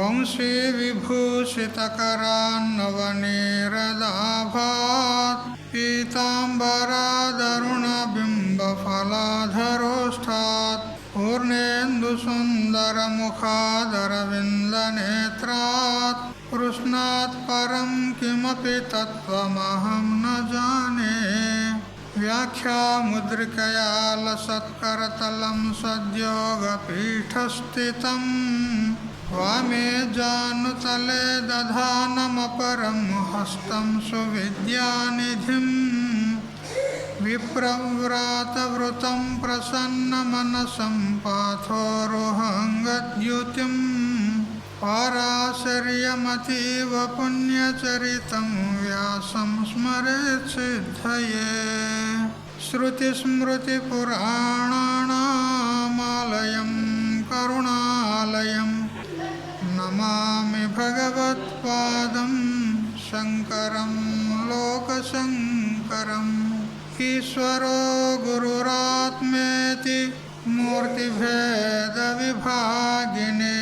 వంశీ విభూషితకరాన్నవనీరదాభాత్ పీతాంబరాదరుణబింబఫలాధరోష్టాత్ పూర్ణేందుసుందరముఖాదరవిందనేత్రాత్ కృష్ణాత్ పరం కిమపి తత్వమహం న జానే. వ్యాఖ్యాముద్రికయా లసత్కరతలం సద్యోగపీఠస్థితం వామే జానుతలే దధానమపరం హస్తం సువిద్యానిధిం. విప్రవ్రాతవృతం ప్రసన్నమనసం పాథోరుహంగద్యుతిం పారాశర్యమతీవ పుణ్యచరితం వ్యాసం స్మరేత్ సిద్ధయే. శ్రుతిస్మృతిపురాణానామాలయం కరుణాలయం నమామి భగవత్పాదం శంకరం లోకశంకరం. ఈశ్వరో గురురాత్మేతి మూర్తిభేద విభాగినే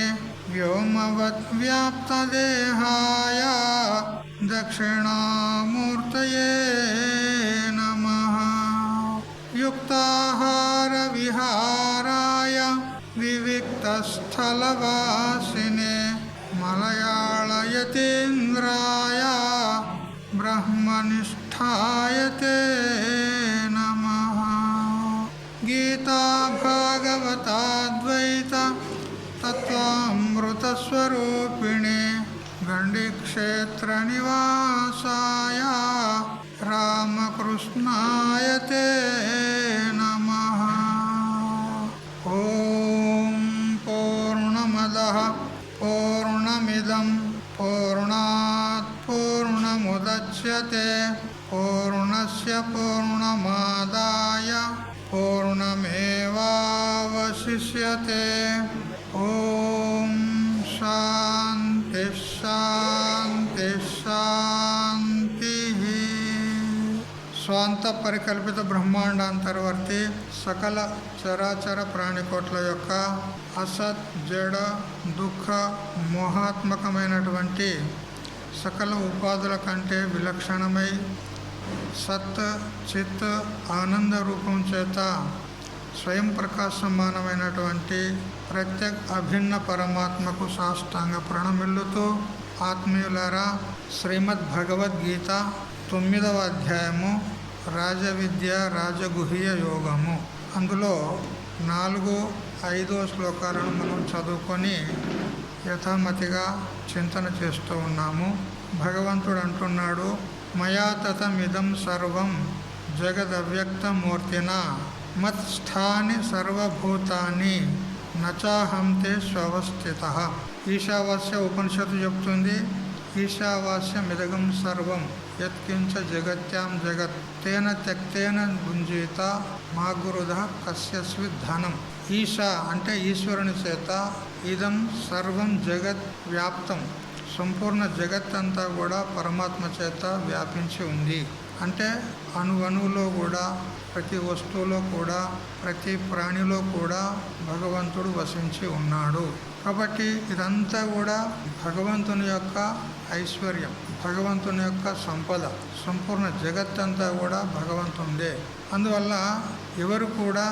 వ్యోమవద్వ్యాప్తదేహాయ దక్షిణామూర్తయే నమః. యుక్తాహార విహారాయ వివిక్తస్థలవాసినే మలయాళయతీంద్రాయ బ్రహ్మనిష్ఠాయతే నమః. గీతా భాగవతాద్వైత తత్వామృతస్వరూపిణే గండిక్షేత్రనివాసాయ రామకృష్ణాయతే నమః. ఓం పూర్ణమదః పూర్ణమిదం పూర్ణాత్ పూర్ణముదచ్యతే పూర్ణస్య పూర్ణమాదాయ పూర్ణమేవావశిష్యతే. ఓం శాంతి శాంతి శాంతి. స్వాంత పరికల్పిత బ్రహ్మాండాంతర్వర్తి సకల చరాచర ప్రాణికోట్ల యొక్క అసత్ జడ దుఃఖ మోహాత్మకమైనటువంటి సకల ఉపాధుల కంటే విలక్షణమై సత్ చిత్ ఆనంద రూపం చేత స్వయం ప్రకాశమానమైనటువంటి ప్రత్యేక అభిన్న పరమాత్మకు సాష్టాంగ ప్రణమిల్లుతూ ఆత్మీయులారా, శ్రీమద్ భగవద్గీత 9వ అధ్యాయము రాజవిద్య రాజగుహ్య యోగము. అందులో 4, 5 శ్లోకాలను మనం చదువుకొని యథామతిగా చింతన చేస్తూ ఉన్నాము. భగవంతుడు అంటున్నాడు, మయా తతమిదం సర్వం జగదవ్యక్తమూర్తిన మత్స్థాని సర్వభూతాని నచాహంతే స్వస్థితః. ఈశావాస్య ఉపనిషత్తు చెప్తుంది, ఈశావాస్యమిదగం సర్వం యత్కించ జగత్యాం జగత్ తేన త్యక్తేన భుంజీత మా గురుధ కస్యస్వి ధనం. ఈశా అంటే ఈశ్వరుని చేత, ఇదం సర్వం జగత్ వ్యాప్తం, సంపూర్ణ జగత్ అంతా కూడా పరమాత్మ చేత వ్యాపించి ఉంది. అంటే అణువణువులో కూడా, ప్రతి వస్తువులో కూడా, ప్రతి ప్రాణిలో కూడా భగవంతుడు వసించి ఉన్నాడు. కాబట్టి ఇదంతా కూడా భగవంతుని యొక్క ఐశ్వర్యం, భగవంతుని యొక్క సంపద. సంపూర్ణ జగత్తంతా కూడా భగవంతునిదే. అందువల్ల ఎవరు కూడా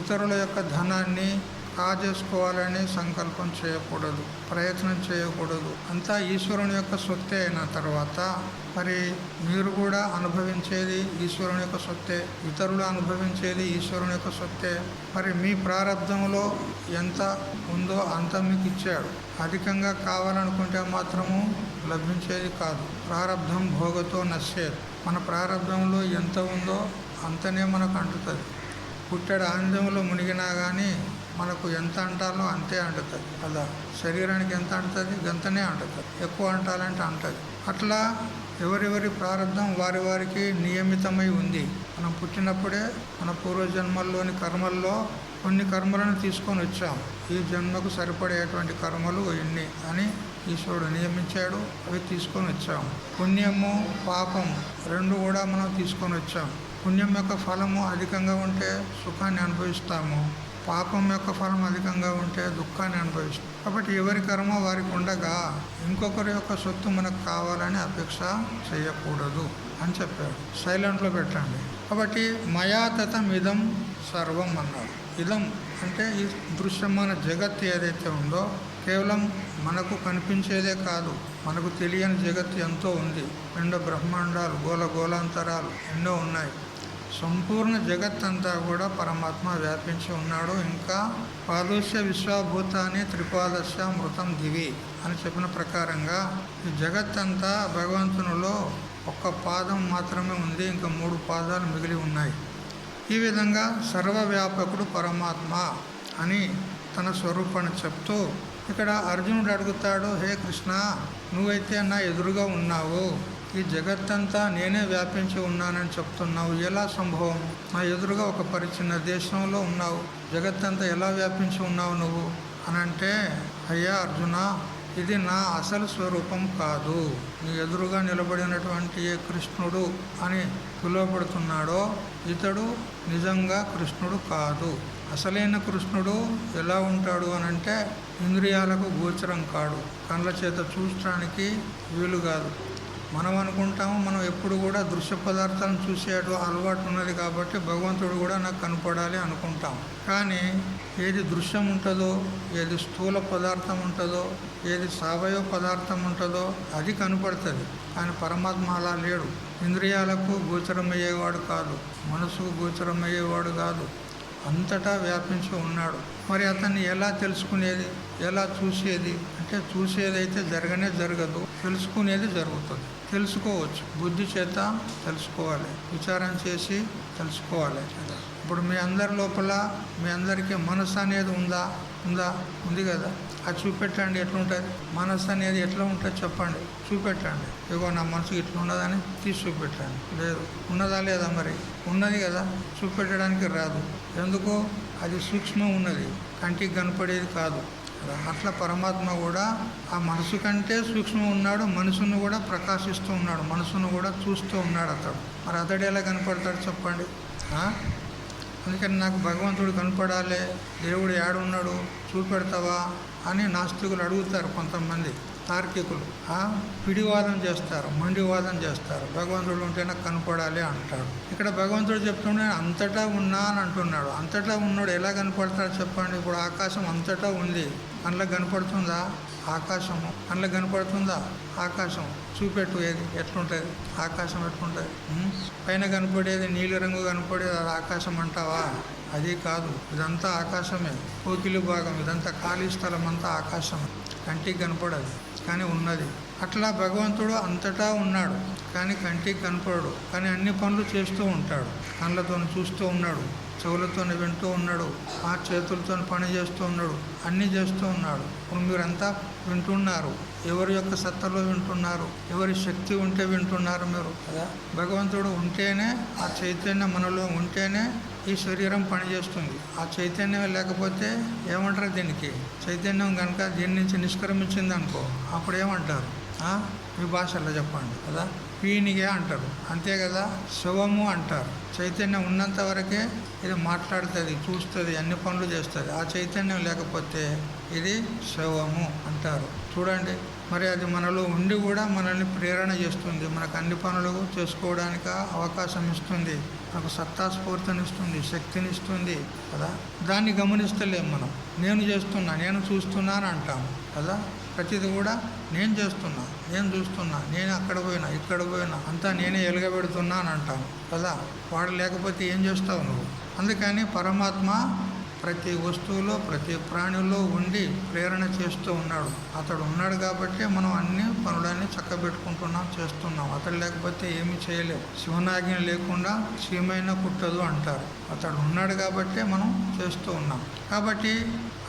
ఇతరుల యొక్క ధనాన్ని కాజేసుకోవాలని సంకల్పం చేయకూడదు, ప్రయత్నం చేయకూడదు. అంతా ఈశ్వరుని యొక్క సొత్తే అయిన తర్వాత మరి మీరు కూడా అనుభవించేది ఈశ్వరుని యొక్క సొత్తే, ఇతరులు అనుభవించేది ఈశ్వరుని యొక్క సొత్తే. మరి మీ ప్రారంధంలో ఎంత ఉందో అంత మీకు ఇచ్చాడు. అధికంగా కావాలనుకుంటే మాత్రము లభించేది కాదు. ప్రారంధం భోగతో నశ్యేది. మన ప్రారంధంలో ఎంత ఉందో అంతనే మనకు అంటుతుంది. పుట్టెడు ఆనందంలో మునిగినా కానీ మనకు ఎంత అంటాలో అంతే అంటుతుంది కదా. శరీరానికి ఎంత అంటుంది గంతనే అంటుతుంది, ఎక్కువ అంటాలంటే అంటుంది. అట్లా ఎవరెవరి ప్రారంధం వారి వారికి నియమితమై ఉంది. మనం పుట్టినప్పుడే మన పూర్వజన్మల్లోని కర్మల్లో కొన్ని కర్మలను తీసుకొని వచ్చాం. ఈ జన్మకు సరిపడేటువంటి కర్మలు ఇన్ని అని ఈశ్వరుడు నియమించాడు. అవి తీసుకొని వచ్చాం. పుణ్యము పాపం రెండు కూడా మనం తీసుకొని వచ్చాం. పుణ్యం యొక్క ఫలము అధికంగా ఉంటే సుఖాన్ని అనుభవిస్తాము. పాపం యొక్క ఫలం అధికంగా ఉంటే దుఃఖాన్ని అనుభవిస్తాం. కాబట్టి ఎవరి కర్మ వారికి ఉండగా ఇంకొకరి యొక్క సొత్తు మనకు కావాలని అపేక్ష చేయకూడదు అని చెప్పాడు. సైలెంట్లో పెట్టండి. కాబట్టి మయా తతం ఇదం సర్వం అన్నాడు. ఇదం అంటే ఈ దృశ్యమాన జగత్తు ఏదైతే ఉందో కేవలం మనకు కనిపించేదే కాదు, మనకు తెలియని జగత్తు ఎంతో ఉంది. రెండు బ్రహ్మాండాలు, గోళాంతరాలు ఎన్నో ఉన్నాయి. సంపూర్ణ జగత్తంతా కూడా పరమాత్మ వ్యాపించి ఉన్నాడు. ఇంకా పాదోస్య విశ్వభూతాన్ని త్రిపాదస్య మృతం దివి అని చెప్పిన ప్రకారంగా ఈ జగత్తంతా భగవంతునిలో ఒక్క పాదం మాత్రమే ఉంది, ఇంకా 3 పాదాలు మిగిలి ఉన్నాయి. ఈ విధంగా సర్వవ్యాపకుడు పరమాత్మ అని తన స్వరూపాన్ని చెప్తూ ఇక్కడ అర్జునుడు అడుగుతాడు, హే కృష్ణ, నువ్వైతే నా ఎదురుగా ఉన్నావు, ఈ జగత్తంతా నేనే వ్యాపించి ఉన్నానని చెప్తున్నావు, ఎలా సంభవం? నా ఎదురుగా ఒక చిన్న దేశంలో ఉన్నావు, జగత్తంతా ఎలా వ్యాపించి ఉన్నావు నువ్వు అని అంటే, అయ్యా అర్జున, ఇది నా అసలు స్వరూపం కాదు. నీ ఎదురుగా నిలబడినటువంటి ఏ కృష్ణుడు అని పిలువబడుతున్నాడో ఇతడు నిజంగా కృష్ణుడు కాదు. అసలైన కృష్ణుడు ఎలా ఉంటాడు అని అంటే ఇంద్రియాలకు గోచరం కాడు, కళ్ళ చేత చూడటానికి వీలు కాదు. మనం అనుకుంటాము మనం ఎప్పుడు కూడా దృశ్య పదార్థాలను చూసే అలవాటు ఉన్నది కాబట్టి భగవంతుడు కూడా నాకు కనపడాలి అనుకుంటాం. కానీ ఏది దృశ్యం ఉంటుందో, ఏది స్థూల పదార్థం ఉంటుందో, ఏది సావయవ పదార్థం ఉంటుందో అది కనపడుతుంది. కానీ పరమాత్మ అలా లేడు. ఇంద్రియాలకు గోచరమయ్యేవాడు కాదు, మనసుకు గోచరమయ్యేవాడు కాదు, అంతటా వ్యాపించి ఉన్నాడు. మరి అతన్ని ఎలా తెలుసుకునేది, ఎలా చూసేది అంటే చూసేదైతే జరగదు, తెలుసుకునేది జరుగుతుంది. తెలుసుకోవచ్చు, బుద్ధి చేత తెలుసుకోవాలి, విచారం చేసి తెలుసుకోవాలి. ఇప్పుడు మీ అందరి లోపల మీ అందరికీ మనసు అనేది ఉంది కదా, అది చూపెట్టండి. ఎట్లుంటుంది మనసు అనేది? ఎట్లా ఉంటుంది చెప్పండి, చూపెట్టండి. ఇగో నా మనసు ఇట్లా ఉన్నదని తీసి చూపెట్టండి. లేదు, ఉన్నదా లేదా? మరి ఉన్నది కదా, చూపెట్టడానికి రాదు. ఎందుకు? అది సూక్ష్మం ఉన్నది, కంటికి కనపడేది కాదు. అట్లా పరమాత్మ కూడా ఆ మనసు కంటే సూక్ష్మం ఉన్నాడు, మనసును కూడా ప్రకాశిస్తూ ఉన్నాడు, మనసును కూడా చూస్తూ ఉన్నాడు అతడు. మరి అతడు ఎలా కనపడతాడు చెప్పండి? అందుకని నాకు భగవంతుడు కనపడాలి, దేవుడు ఏడున్నాడు చూపెడతావా అని నాస్తికులు అడుగుతారు. కొంతమంది తార్కికులు పిడివాదం చేస్తారు, మండివాదం చేస్తారు. భగవంతుడు ఉంటే నాకు కనపడాలి అంటాడు. ఇక్కడ భగవంతుడు చెప్తుండే అంతటా ఉన్నా అని అంటున్నాడు. అంతటా ఉన్నాడు ఎలా కనపడతాడు చెప్పండి? ఇప్పుడు ఆకాశం అంతటా ఉంది, కళ్ళకు కనపడుతుందా? ఆకాశము కళ్ళకు కనపడుతుందా? ఆకాశం చూపెట్టు, ఏది ఎట్లుంటుంది? ఆకాశం ఎట్లుంటుంది? పైన కనపడేది నీలి రంగు కనపడేది అది ఆకాశం అంటావా? అది కాదు, ఇదంతా ఆకాశమే. కోకిలి భాగం ఇదంతా ఖాళీ స్థలం అంతా ఆకాశం, కంటికి కనపడదు కానీ ఉన్నది. అట్లా భగవంతుడు అంతటా ఉన్నాడు కానీ కంటికి కనపడడు, కానీ అన్ని పనులు చేస్తూ ఉంటాడు. కళ్ళతో చూస్తూ ఉన్నాడు, చెవులతో వింటూ ఉన్నాడు, ఆ చేతులతో పని చేస్తూ ఉన్నాడు, అన్నీ చేస్తూ ఉన్నాడు. ఇప్పుడు మీరంతా వింటున్నారు, ఎవరి యొక్క సత్తలో వింటున్నారు, ఎవరి శక్తి ఉంటే వింటున్నారు మీరు కదా. భగవంతుడు ఉంటేనే, ఆ చైతన్యం మనలో ఉంటేనే ఈ శరీరం పనిచేస్తుంది. ఆ చైతన్యం లేకపోతే ఏమంటారు దీనికి? చైతన్యం కనుక దీని నుంచి నిష్క్రమించింది అనుకో, అప్పుడు ఏమంటారు? మీ భాషలో చెప్పండి కదా, పీనిగే అంటారు, అంతే కదా. శవము అంటారు. చైతన్యం ఉన్నంత వరకే ఇది మాట్లాడుతుంది, చూస్తుంది, అన్ని పనులు చేస్తుంది. ఆ చైతన్యం లేకపోతే ఇది శవము అంటారు. చూడండి, మరి అది మనలో ఉండి కూడా మనల్ని ప్రేరణ చేస్తుంది, మనకు అన్ని పనులు చేసుకోవడానికి అవకాశం ఇస్తుంది, మనకు సత్తాస్ఫూర్తినిస్తుంది, శక్తినిస్తుంది కదా. దాన్ని గమనిస్తలేం మనం. నేను చేస్తున్నా, నేను చూస్తున్నాను అంటాము కదా. ప్రతిది కూడా నేను చేస్తున్నా, నేను చూస్తున్నా, నేను అక్కడ పోయినా ఇక్కడ పోయినా అంతా నేనే ఎలుగబెడుతున్నా అని అంటాను కదా. వాడు లేకపోతే ఏం చేస్తావు నువ్వు? అందుకని పరమాత్మ ప్రతి వస్తువులో ప్రతి ప్రాణిలో ఉండి ప్రేరణ చేస్తూ ఉన్నాడు. అతడు ఉన్నాడు కాబట్టి మనం అన్ని పనులన్నీ చక్కబెట్టుకుంటున్నాం, చేస్తున్నాం. అతడు లేకపోతే ఏమీ చేయలేవు. శివనాజ్ఞ లేకుండా చీమైనా కుట్టదు అంటారు. అతడు ఉన్నాడు కాబట్టి మనం చేస్తూ ఉన్నాం. కాబట్టి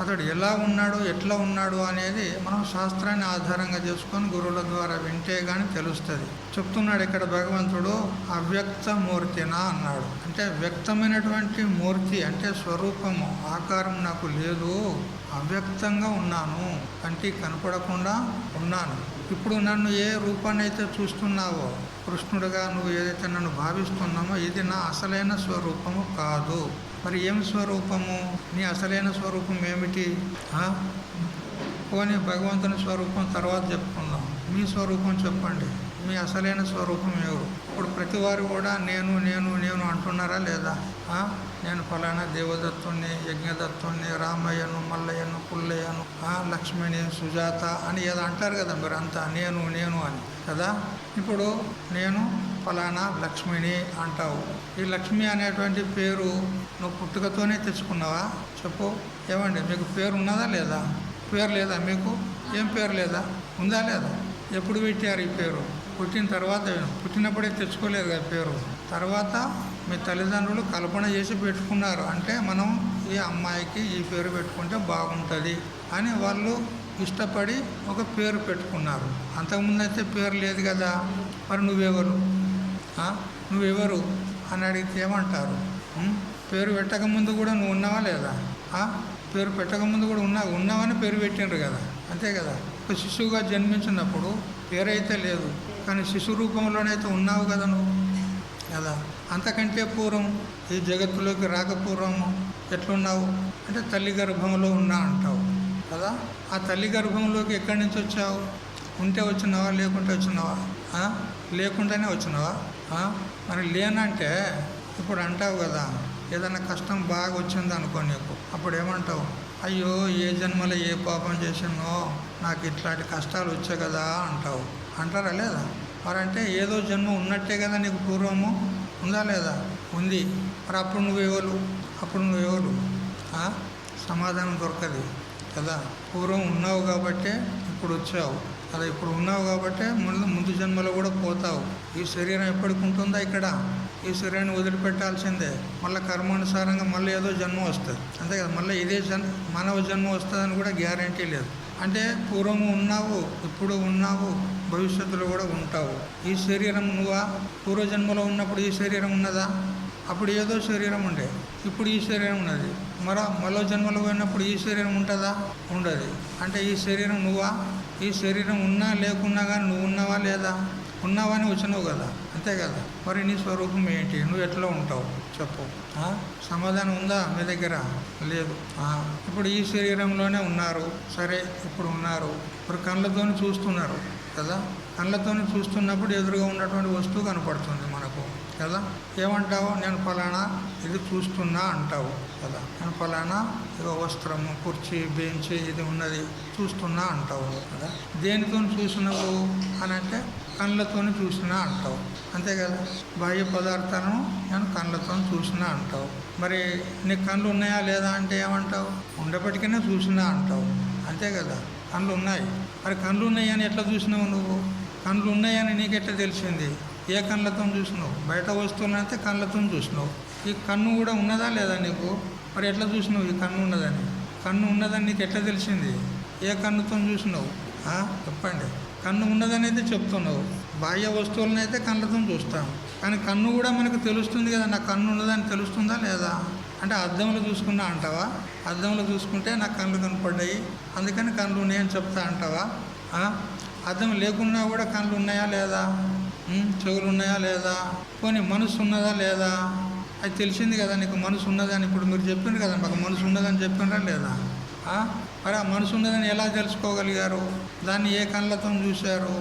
అతడు ఎలా ఉన్నాడు, ఎట్లా ఉన్నాడు అనేది మనం శాస్త్రాన్ని ఆధారంగా చేసుకొని గురువుల ద్వారా వింటే కానీ తెలుస్తుంది. చెప్తున్నాడు ఇక్కడ భగవంతుడు అవ్యక్త మూర్తినా అన్నాడు. అంటే వ్యక్తమైనటువంటి మూర్తి అంటే స్వరూపము, ఆకారం నాకు లేదు, అవ్యక్తంగా ఉన్నాను, కంటికి కనపడకుండా ఉన్నాను. ఇప్పుడు నన్ను ఏ రూపాన్ని అయితే చూస్తున్నావో, కృష్ణుడిగా నువ్వు ఏదైతే నన్ను భావిస్తున్నామో ఇది నా అసలైన స్వరూపము కాదు. మరి ఏం స్వరూపము? నీ అసలైన స్వరూపం ఏమిటి? పోనీ భగవంతుని స్వరూపం తర్వాత చెప్పుకుందాం. మీ స్వరూపం చెప్పండి. మీ అసలైన స్వరూపం ఎవరు? ఇప్పుడు ప్రతి వారు కూడా నేను నేను నేను అంటున్నారా లేదా? నేను ఫలానా దేవదత్తుని, యజ్ఞదత్తుని, రామయ్యను, మల్లయ్యను, పుల్లయ్యను, లక్ష్మిని, సుజాత అని ఏదో అంటారు కదా మీరు అంతా నేను నేను అని కదా. ఇప్పుడు నేను ఫలానా లక్ష్మిని అంటావు. ఈ లక్ష్మి అనేటువంటి పేరు నువ్వు పుట్టుకతోనే తెచ్చుకున్నావా? చెప్పు. ఏమండి మీకు పేరు ఉన్నదా లేదా? పేరు లేదా మీకు? ఏం పేరు లేదా? ఉందా లేదా? ఎప్పుడు పెట్టారు ఈ పేరు? పుట్టిన తర్వాత. పుట్టినప్పుడే తెచ్చుకోలేదు కదా పేరు. తర్వాత మీ తల్లిదండ్రులు కల్పన చేసి పెట్టుకున్నారు. అంటే మనం ఈ అమ్మాయికి ఈ పేరు పెట్టుకుంటే బాగుంటుంది అని వాళ్ళు ఇష్టపడి ఒక పేరు పెట్టుకున్నారు. అంతకుముందు అయితే పేరు లేదు కదా. మరి నువ్వెవరు నువ్వెవరు అని అడిగితే ఏమంటారు? పేరు పెట్టకముందు కూడా నువ్వు ఉన్నావా లేదా? పేరు పెట్టకముందు కూడా ఉన్నావని పేరు పెట్టిండ్రు కదా. అంతే కదా. ఒక శిశువుగా జన్మించినప్పుడు పేరైతే లేదు, కానీ శిశు రూపంలోనైతే ఉన్నావు కదా నువ్వు కదా. అంతకంటే పూర్వం ఈ జగత్తులోకి రాకపూర్వము ఎట్లున్నావు అంటే తల్లి గర్భంలో ఉన్నా అంటావు కదా. ఆ తల్లి గర్భంలోకి ఎక్కడి నుంచి వచ్చావు? ఉంటే వచ్చినావా, లేకుంటే వచ్చినావా? లేకుండానే వచ్చినావా? మరి లేనంటే ఇప్పుడు అంటావు కదా, ఏదైనా కష్టం బాగా వచ్చింది అనుకో నీకు, అప్పుడు ఏమంటావు? అయ్యో ఏ జన్మలో ఏ పాపం చేసినో నాకు ఇట్లాంటి కష్టాలు వచ్చాయి కదా అంటావు. అంటారా లేదా? మరి అంటే ఏదో జన్మ ఉన్నట్టే కదా నీకు పూర్వము. ఉందా లేదా? ఉంది. మరి అప్పుడు నువ్వెవరు? సమాధానం దొరకదు కదా. పూర్వం ఉన్నావు కాబట్టే ఇప్పుడు వచ్చావు కదా. ఇప్పుడు ఉన్నావు కాబట్టే ముందు జన్మలో కూడా పోతావు. ఈ శరీరం ఎప్పటికి ఉంటుందా ఇక్కడ? ఈ శరీరాన్ని వదిలిపెట్టాల్సిందే. మళ్ళీ కర్మానుసారంగా మళ్ళీ ఏదో జన్మ వస్తుంది. అంతే కదా. మళ్ళీ ఇదే మానవ జన్మ వస్తుందని కూడా గ్యారంటీ లేదు. అంటే పూర్వము ఉన్నావు, ఇప్పుడు ఉన్నావు, భవిష్యత్తులో కూడా ఉంటావు. ఈ శరీరం నువ్వా? పూర్వజన్మలో ఉన్నప్పుడు ఈ శరీరం ఉన్నదా? అప్పుడు ఏదో శరీరం ఉండే, ఇప్పుడు ఈ శరీరం ఉన్నది. మరో జన్మలో పోయినప్పుడు ఈ శరీరం ఉంటుందా? ఉండదు. అంటే ఈ శరీరం నువ్వా? ఈ శరీరం ఉన్నా లేకున్నా కానీ నువ్వు ఉన్నావా లేదా? ఉన్నావని వచ్చినావు కదా. అంతే కదా. మరి నీ స్వరూపం ఏంటి? నువ్వు ఎట్లా ఉంటావు చెప్పు. సమాధానం ఉందా మీ దగ్గర? లేదు. ఇప్పుడు ఈ శరీరంలోనే ఉన్నారు. సరే, ఇప్పుడు ఉన్నారు. ఇప్పుడు కళ్ళతోని చూస్తున్నారు కదా. కళ్ళతోని చూస్తున్నప్పుడు ఎదురుగా ఉన్నటువంటి వస్తువు కనపడుతుంది మనకు కదా. ఏమంటావు? నేను ఫలానా ఇది చూస్తున్నా అంటావు కదా. నేను ఫలానా ఇక వస్త్రము, కుర్చీ, బెంచ్ ఇది ఉన్నది చూస్తున్నా అంటావు కదా. దేనితో చూసినావు అని అంటే కళ్ళతో చూసినా అంటావు. అంతే కదా. బాహ్య పదార్థాలను నేను కళ్ళతో చూసినా అంటావు. మరి నీకు కళ్ళు ఉన్నాయా లేదా అంటే ఏమంటావు? ఉండేప్పటికైనా చూసినా అంటావు. అంతే కదా. కళ్ళు ఉన్నాయి. మరి కళ్ళు ఉన్నాయని ఎట్లా చూసినావు నువ్వు? కళ్ళు ఉన్నాయని నీకు ఎట్లా తెలిసింది? ఏ కళ్ళతో చూసినావు? బయట వస్తువులైతే కళ్ళతో చూసినావు. ఈ కన్ను కూడా ఉన్నదా లేదా నీకు? మరి ఎట్లా చూసినావు ఈ కన్ను ఉన్నదని? కన్ను ఉన్నదని నీకు ఎట్లా తెలిసింది? ఏ కన్నుతో చూసినావు? చెప్పండి. కన్ను ఉన్నదని అయితే చెప్తున్నావు. బాహ్య వస్తువులను అయితే కళ్ళతో చూస్తాం, కానీ కన్ను కూడా మనకు తెలుస్తుంది కదా. నా కన్ను ఉన్నదని తెలుస్తుందా లేదా? అంటే అద్దంలో చూసుకున్నా అంటావా? అద్దంలో చూసుకుంటే నాకు కళ్ళు కనపడ్డాయి అందుకని కళ్ళు ఉన్నాయని చెప్తా అంటావా? అద్దం లేకున్నా కూడా కళ్ళు ఉన్నాయా లేదా? చెవులు ఉన్నాయా లేదా? పోనీ మనసు ఉన్నదా లేదా? అది తెలిసింది కదా నీకు మనసు ఉన్నదని. ఇప్పుడు మీరు చెప్పిండ్రు కదా మాకు మనసు ఉన్నదని చెప్పిండ్రా లేదా? మరి ఆ మనసు ఉన్నదని ఎలా తెలుసుకోగలిగారు? దాన్ని ఏ కళ్ళతో చూశారు?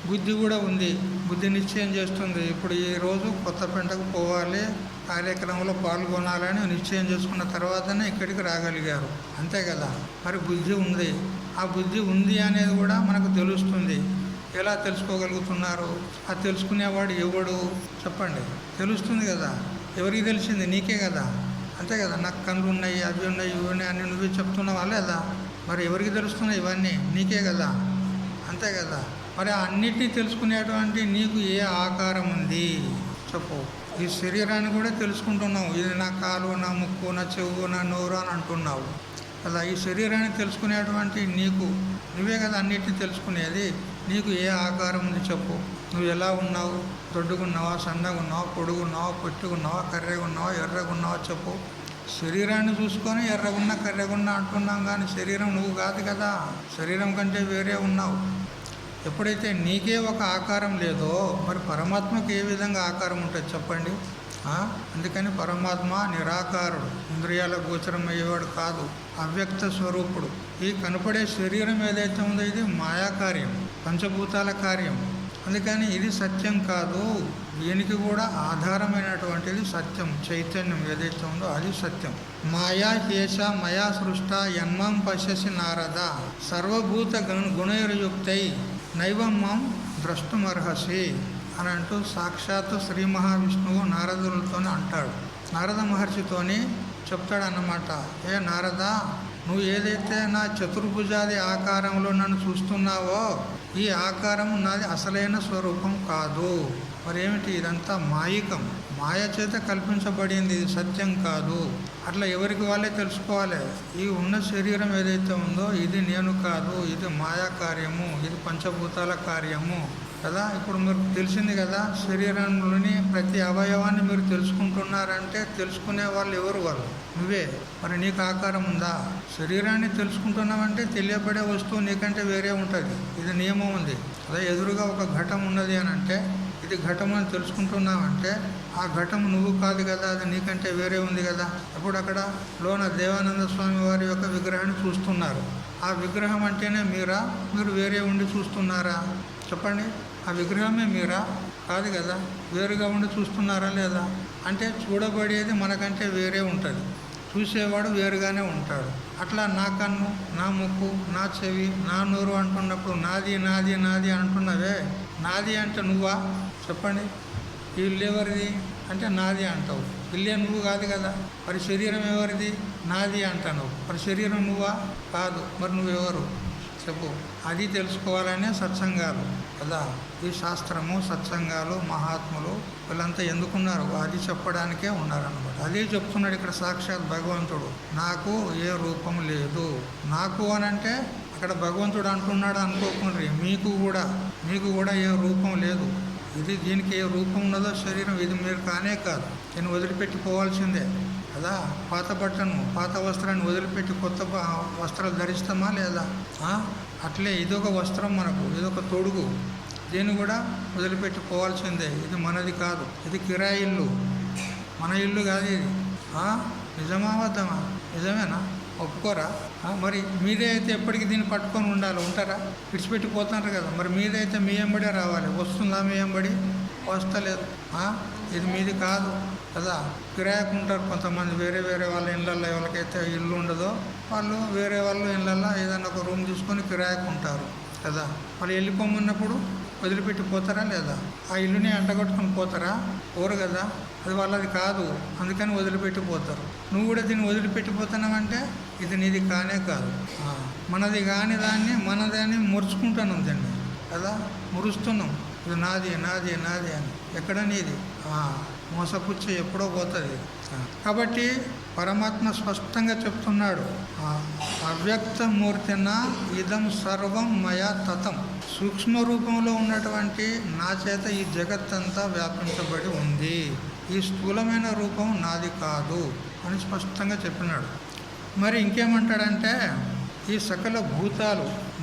బుద్ధి కూడా ఉంది. బుద్ధి నిశ్చయం చేస్తుంది. ఇప్పుడు ఈ రోజు కొత్త పెంటకు పోవాలి, కార్యక్రమంలో పాల్గొనాలని నిశ్చయం చేసుకున్న తర్వాతనే ఇక్కడికి రాగలిగారు. అంతే కదా. మరి బుద్ధి ఉంది. ఆ బుద్ధి ఉంది అనేది కూడా మనకు తెలుస్తుంది. ఎలా తెలుసుకోగలుగుతున్నారు? ఆ తెలుసుకునేవాడు ఎవడు చెప్పండి? తెలుస్తుంది కదా. ఎవరికి తెలిసింది? నీకే కదా. అంతే కదా, నాకు కళ్ళు ఉన్నాయి, అవి ఉన్నాయి, ఇవి ఉన్నాయి అని నువ్వే చెప్తున్నావా లేదా? మరి ఎవరికి తెలుస్తున్నాయి ఇవన్నీ? నీకే కదా, అంతే కదా. మరి అన్నిటినీ తెలుసుకునేటువంటి నీకు ఏ ఆకారం ఉంది చెప్పు. ఈ శరీరాన్ని కూడా తెలుసుకుంటున్నావు, ఇది నా కాలు, నా ముక్కు, నా చెవు, నా నోరు అని అంటున్నావు కదా. ఈ శరీరాన్ని తెలుసుకునేటువంటి నీకు నువ్వే కదా అన్నిటిని తెలుసుకునేది. నీకు ఏ ఆకారం ఉంది చెప్పు. నువ్వు ఎలా ఉన్నావు? దొడ్డుగున్నావా, సన్నగా ఉన్నావా, పొడుగున్నావా, పొట్టుకున్నావా, కర్రెగా ఉన్నావా, ఎర్రగా ఉన్నావా చెప్పు. శరీరాన్ని చూసుకొని ఎర్రగున్నా కర్రెగున్నా అంటున్నాం, కానీ శరీరం నువ్వు కాదు కదా. శరీరం కంటే వేరే ఉన్నావు. ఎప్పుడైతే నీకే ఒక ఆకారం లేదో మరి పరమాత్మకి ఏ విధంగా ఆకారం ఉంటుంది చెప్పండి. అందుకని పరమాత్మ నిరాకారుడు, ఇంద్రియాల గోచరం అయ్యేవాడు కాదు, అవ్యక్త స్వరూపుడు. ఈ కనపడే శరీరం ఏదైతే ఉందో ఇది మాయాకార్యం, పంచభూతాల కార్యం. అందుకని ఇది సత్యం కాదు. దీనికి కూడా ఆధారమైనటువంటిది సత్యం, చైతన్యం ఏదైతే ఉందో అది సత్యం. మాయా హేష మయా సృష్ట యన్మాం పశ్యసి నారద సర్వభూత గుణైర్యుక్తై నైవం మాం ద్రష్టుమర్హసి అని అంటూ సాక్షాత్తు శ్రీ మహావిష్ణువు నారదులతోనే అంటాడు. నారద మహర్షితోని చెప్తాడన్నమాట, ఏ నారద, నువ్వు ఏదైతే నా చతుర్భుజాది ఆకారంలో నన్ను చూస్తున్నావో ఈ ఆకారం నాది అసలైన స్వరూపం కాదు. మరేమిటి? ఇదంతా మాయికం, మాయ చేత కల్పించబడింది, ఇది సత్యం కాదు. అట్లా ఎవరికి వాళ్ళే తెలుసుకోవాలి. ఈ ఉన్న శరీరం ఏదైతే ఉందో ఇది నేను కాదు, ఇది మాయా కార్యము, ఇది పంచభూతాల కార్యము కదా. ఇప్పుడు మీరు తెలిసింది కదా, శరీరంలోని ప్రతి అవయవాన్ని మీరు తెలుసుకుంటున్నారంటే తెలుసుకునే వాళ్ళు ఎవరు? వాళ్ళు నువ్వే. మరి నీకు ఆకారం ఉందా? శరీరాన్ని తెలుసుకుంటున్నావంటే తెలియబడే వస్తువు నీకంటే వేరే ఉంటుంది, ఇది నియమం ఉంది. అదే ఎదురుగా ఒక ఘటం ఉన్నది అని అంటే ఇది ఘటం అని తెలుసుకుంటున్నావంటే ఆ ఘటం నువ్వు కాదు కదా, అది నీకంటే వేరే ఉంది కదా. అప్పుడు అక్కడ లోన దేవానంద స్వామి వారి యొక్క విగ్రహాన్ని చూస్తున్నారు. ఆ విగ్రహం అంటేనే మీరా? మీరు వేరే ఉండి చూస్తున్నారా చెప్పండి. ఆ విగ్రహమే మీరా? కాదు కదా, వేరుగా ఉండి చూస్తున్నారా లేదా? అంటే చూడబడేది మనకంటే వేరే ఉంటుంది, చూసేవాడు వేరుగానే ఉంటాడు. అట్లా నా కన్ను, నా ముక్కు, నా చెవి, నా నోరు అంటున్నప్పుడు నాది నాది నాది అంటున్నవే, నాది అంటే నువ్వా చెప్పండి. ఈ ఇల్లు ఎవరిది అంటే నాది అంటావు, ఇల్లే నువ్వు కాదు కదా. మరి శరీరం ఎవరిది? నాది అంటావు, మరి శరీరం నువ్వా? కాదు, మరి నువ్వెవరు చెప్పు. అది తెలుసుకోవాలనే సత్సంగాలు కదా. ఈ శాస్త్రము, సత్సంగాలు, మహాత్ములు వీళ్ళంతా ఎందుకున్నారు? అది చెప్పడానికే ఉన్నారన్నమాట. అదే చెప్తున్నాడు ఇక్కడ సాక్షాత్ భగవంతుడు. నాకు ఏ రూపం లేదు. నాకు అని అంటే అక్కడ భగవంతుడు అంటున్నాడు అనుకోకుండా, మీకు కూడా ఏ రూపం లేదు. ఇది దీనికి ఏ రూపం ఉన్నదో శరీరం ఇది మీరు కానే కాదు. నేను వదిలిపెట్టిపోవాల్సిందే కదా. పాత బట్టను, పాత వస్త్రాన్ని వదిలిపెట్టి కొత్త వస్త్రాలు ధరిస్తామా లేదా? అట్లే ఇదొక వస్త్రం మనకు, ఇదొక తొడుగు, దీన్ని కూడా వదిలిపెట్టిపోవాల్సిందే. ఇది మనది కాదు, ఇది కిరాయి ఇల్లు, మన ఇల్లు కాదు ఇది. నిజమా వద్దమా? నిజమేనా? ఒప్పుకోరా? మరి మీదే అయితే ఎప్పటికీ దీన్ని పట్టుకొని ఉండాలి, ఉంటారా? విడిచిపెట్టిపోతున్నారు కదా. మరి మీదైతే మీ ఎంబడే రావాలి, వస్తుందా మీ ఎంబడి? వస్తలేదు. ఇది మీది కాదు కదా. కిరాయికి ఉంటారు కొంతమంది, వేరే వేరే వాళ్ళ ఇళ్ళల్లో ఎవరికైతే ఇల్లు ఉండదో వాళ్ళు వేరే వాళ్ళ ఇళ్ళల్లో ఏదైనా ఒక రూమ్ తీసుకొని కిరాయికి ఉంటారు కదా. వాళ్ళు వెళ్ళిపోమన్నప్పుడు వదిలిపెట్టిపోతారా లేదా? ఆ ఇల్లుని అంటగొట్టుకొని పోతారా? పోరు కదా, అది వాళ్ళది కాదు, అందుకని వదిలిపెట్టిపోతారు. నువ్వు కూడా దీన్ని వదిలిపెట్టిపోతున్నావంటే ఇది నీది కానే కాదు. మనది కాని దాన్ని మనదాన్ని మురుచుకుంటాను ఉందండి కదా, మురుస్తున్నాం. ఇది నాది నాది నాది అని. ఎక్కడ నీది? మోసపుచ్చి ఎప్పుడో పోతుంది. కాబట్టి పరమాత్మ స్పష్టంగా చెప్తున్నాడు, అవ్యక్తమూర్తిన ఇదం సర్వం మయా తతం. సూక్ష్మ రూపంలో ఉన్నటువంటి నా చేత ఈ జగత్తంతా వ్యాపించబడి ఉంది, ఈ స్థూలమైన రూపం నాది కాదు అని స్పష్టంగా చెప్పినాడు. మరి ఇంకేమంటాడంటే ఈ సకల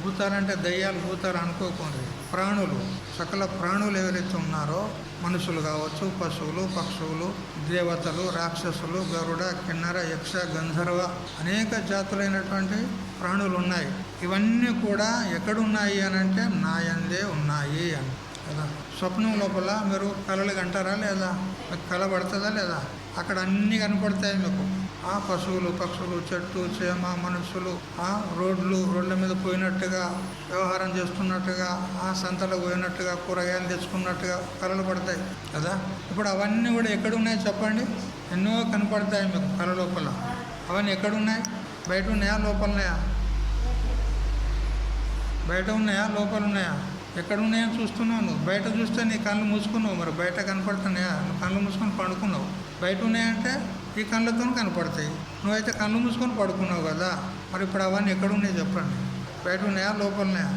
భూతాలంటే దయ్యాలు భూతాలు అనుకోకుండా ప్రాణులు, సకల ప్రాణులు ఎవరైతే ఉన్నారో మనుషులు కావచ్చు, పశువులు, పక్షువులు, దేవతలు, రాక్షసులు, గరుడ, కిన్నర, యక్ష, గంధర్వ అనేక జాతులైనటువంటి ప్రాణులు ఉన్నాయి. ఇవన్నీ కూడా ఎక్కడున్నాయి అని అంటే నాయందే ఉన్నాయి అని కదా. స్వప్నం లోపల మీరు కళలు కంటారా లేదా? మీకు కళ పడుతుందా లేదా? అక్కడ అన్నీ కనపడతాయి మీకు. పశువులు, పక్షులు, చెట్టు, చేమ, మనుషులు, రోడ్ల మీద పోయినట్టుగా, వ్యవహారం చేస్తున్నట్టుగా, సంతలో పోయినట్టుగా, కూరగాయలు తెచ్చుకున్నట్టుగా కళలు పడతాయి కదా. ఇప్పుడు అవన్నీ కూడా ఎక్కడున్నాయి చెప్పండి? ఎన్నో కనపడతాయి మీకు కళ లోపల. అవన్నీ ఎక్కడున్నాయి? బయట ఉన్నాయా, లోపల ఉన్నాయా? బయట ఉన్నాయా, లోపల ఉన్నాయా? ఎక్కడ ఉన్నాయని చూస్తున్నావు నువ్వు. బయట చూస్తే నీ కళ్ళు మూసుకున్నావు, మరి బయట కనపడుతున్నాయా? నువ్వు కళ్ళు మూసుకొని పడుకున్నావు. బయట ఉన్నాయంటే ఈ కళ్ళతో కనపడతాయి. నువ్వైతే కళ్ళు మూసుకొని పడుకున్నావు కదా. మరి ఇప్పుడు అవన్నీ ఎక్కడున్నాయి చెప్పండి? బయట ఉన్నాయా, లోపల ఉన్నాయా?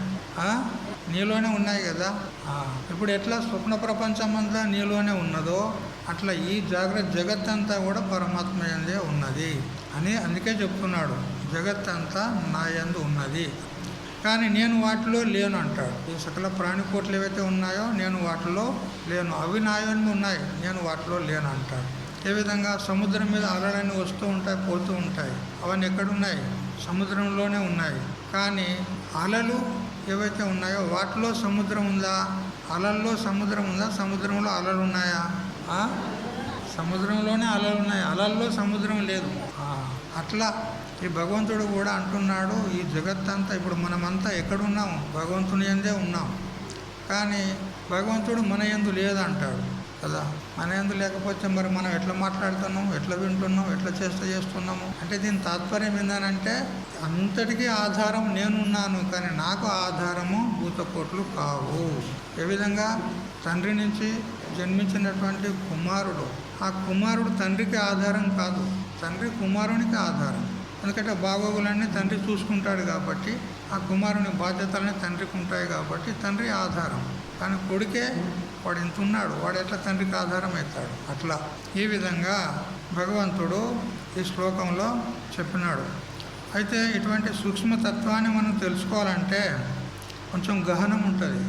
నీలోనే ఉన్నాయి కదా. ఇప్పుడు ఎట్లా స్వప్న ప్రపంచం అంతా నీలోనే ఉన్నదో అట్లా ఈ జాగ్రత్త జగత్తంతా కూడా పరమాత్మ యందే ఉన్నది అని అందుకే చెప్తున్నాడు. జగత్తంతా నా యందు ఉన్నది, కానీ నేను వాటిలో లేను అంటాడు. ఈ సకల ప్రాణికోట్లు ఏవైతే ఉన్నాయో నేను వాటిలో లేను, అవి నా యందు ఉన్నాయి, నేను వాటిలో లేను అంటాడు. ఏ విధంగా సముద్రం మీద అలలన్నీ వస్తూ ఉంటాయి, పోతూ ఉంటాయి. అవన్నీ ఎక్కడున్నాయి? సముద్రంలోనే ఉన్నాయి. కానీ అలలు ఏవైతే ఉన్నాయో వాటిలో సముద్రం ఉందా? అలల్లో సముద్రం ఉందా? సముద్రంలో అలలు ఉన్నాయా? సముద్రంలోనే అలలు ఉన్నాయి, అలల్లో సముద్రం లేదు. అట్లా ఈ భగవంతుడు కూడా అంటున్నాడు, ఈ జగత్తంతా ఇప్పుడు మనమంతా ఎక్కడున్నాం? భగవంతుని యందే ఉన్నాం. కానీ భగవంతుడు మన యందు లేదంటాడు కదా. మన యందు లేకపోతే మరి మనం ఎట్లా మాట్లాడుతున్నాం, ఎట్లా వింటున్నాం, ఎట్లా చేస్తున్నాము అంటే దీని తాత్పర్యం ఏంటంటే అంతటికీ ఆధారం నేనున్నాను, కానీ నాకు ఆధారము భూతకోట్లు కావు. ఏ విధంగా తండ్రి నుంచి జన్మించినటువంటి కుమారుడు, ఆ కుమారుడు తండ్రికి ఆధారం కాదు, తండ్రి కుమారునికి ఆధారం. ఎందుకంటే బాగోగులన్నీ తండ్రి చూసుకుంటాడు కాబట్టి, ఆ కుమారుని బాధ్యతలన్నీ తండ్రికి ఉంటాయి కాబట్టి తండ్రి ఆధారం. కానీ కొడుకే వాడు ఇంత ఉన్నాడు, వాడు ఎట్లా తండ్రికి ఆధారం అవుతాడు? అట్లా ఈ విధంగా భగవంతుడు ఈ శ్లోకంలో చెప్పినాడు. అయితే ఇటువంటి సూక్ష్మతత్వాన్ని మనం తెలుసుకోవాలంటే కొంచెం గహనం ఉంటుంది,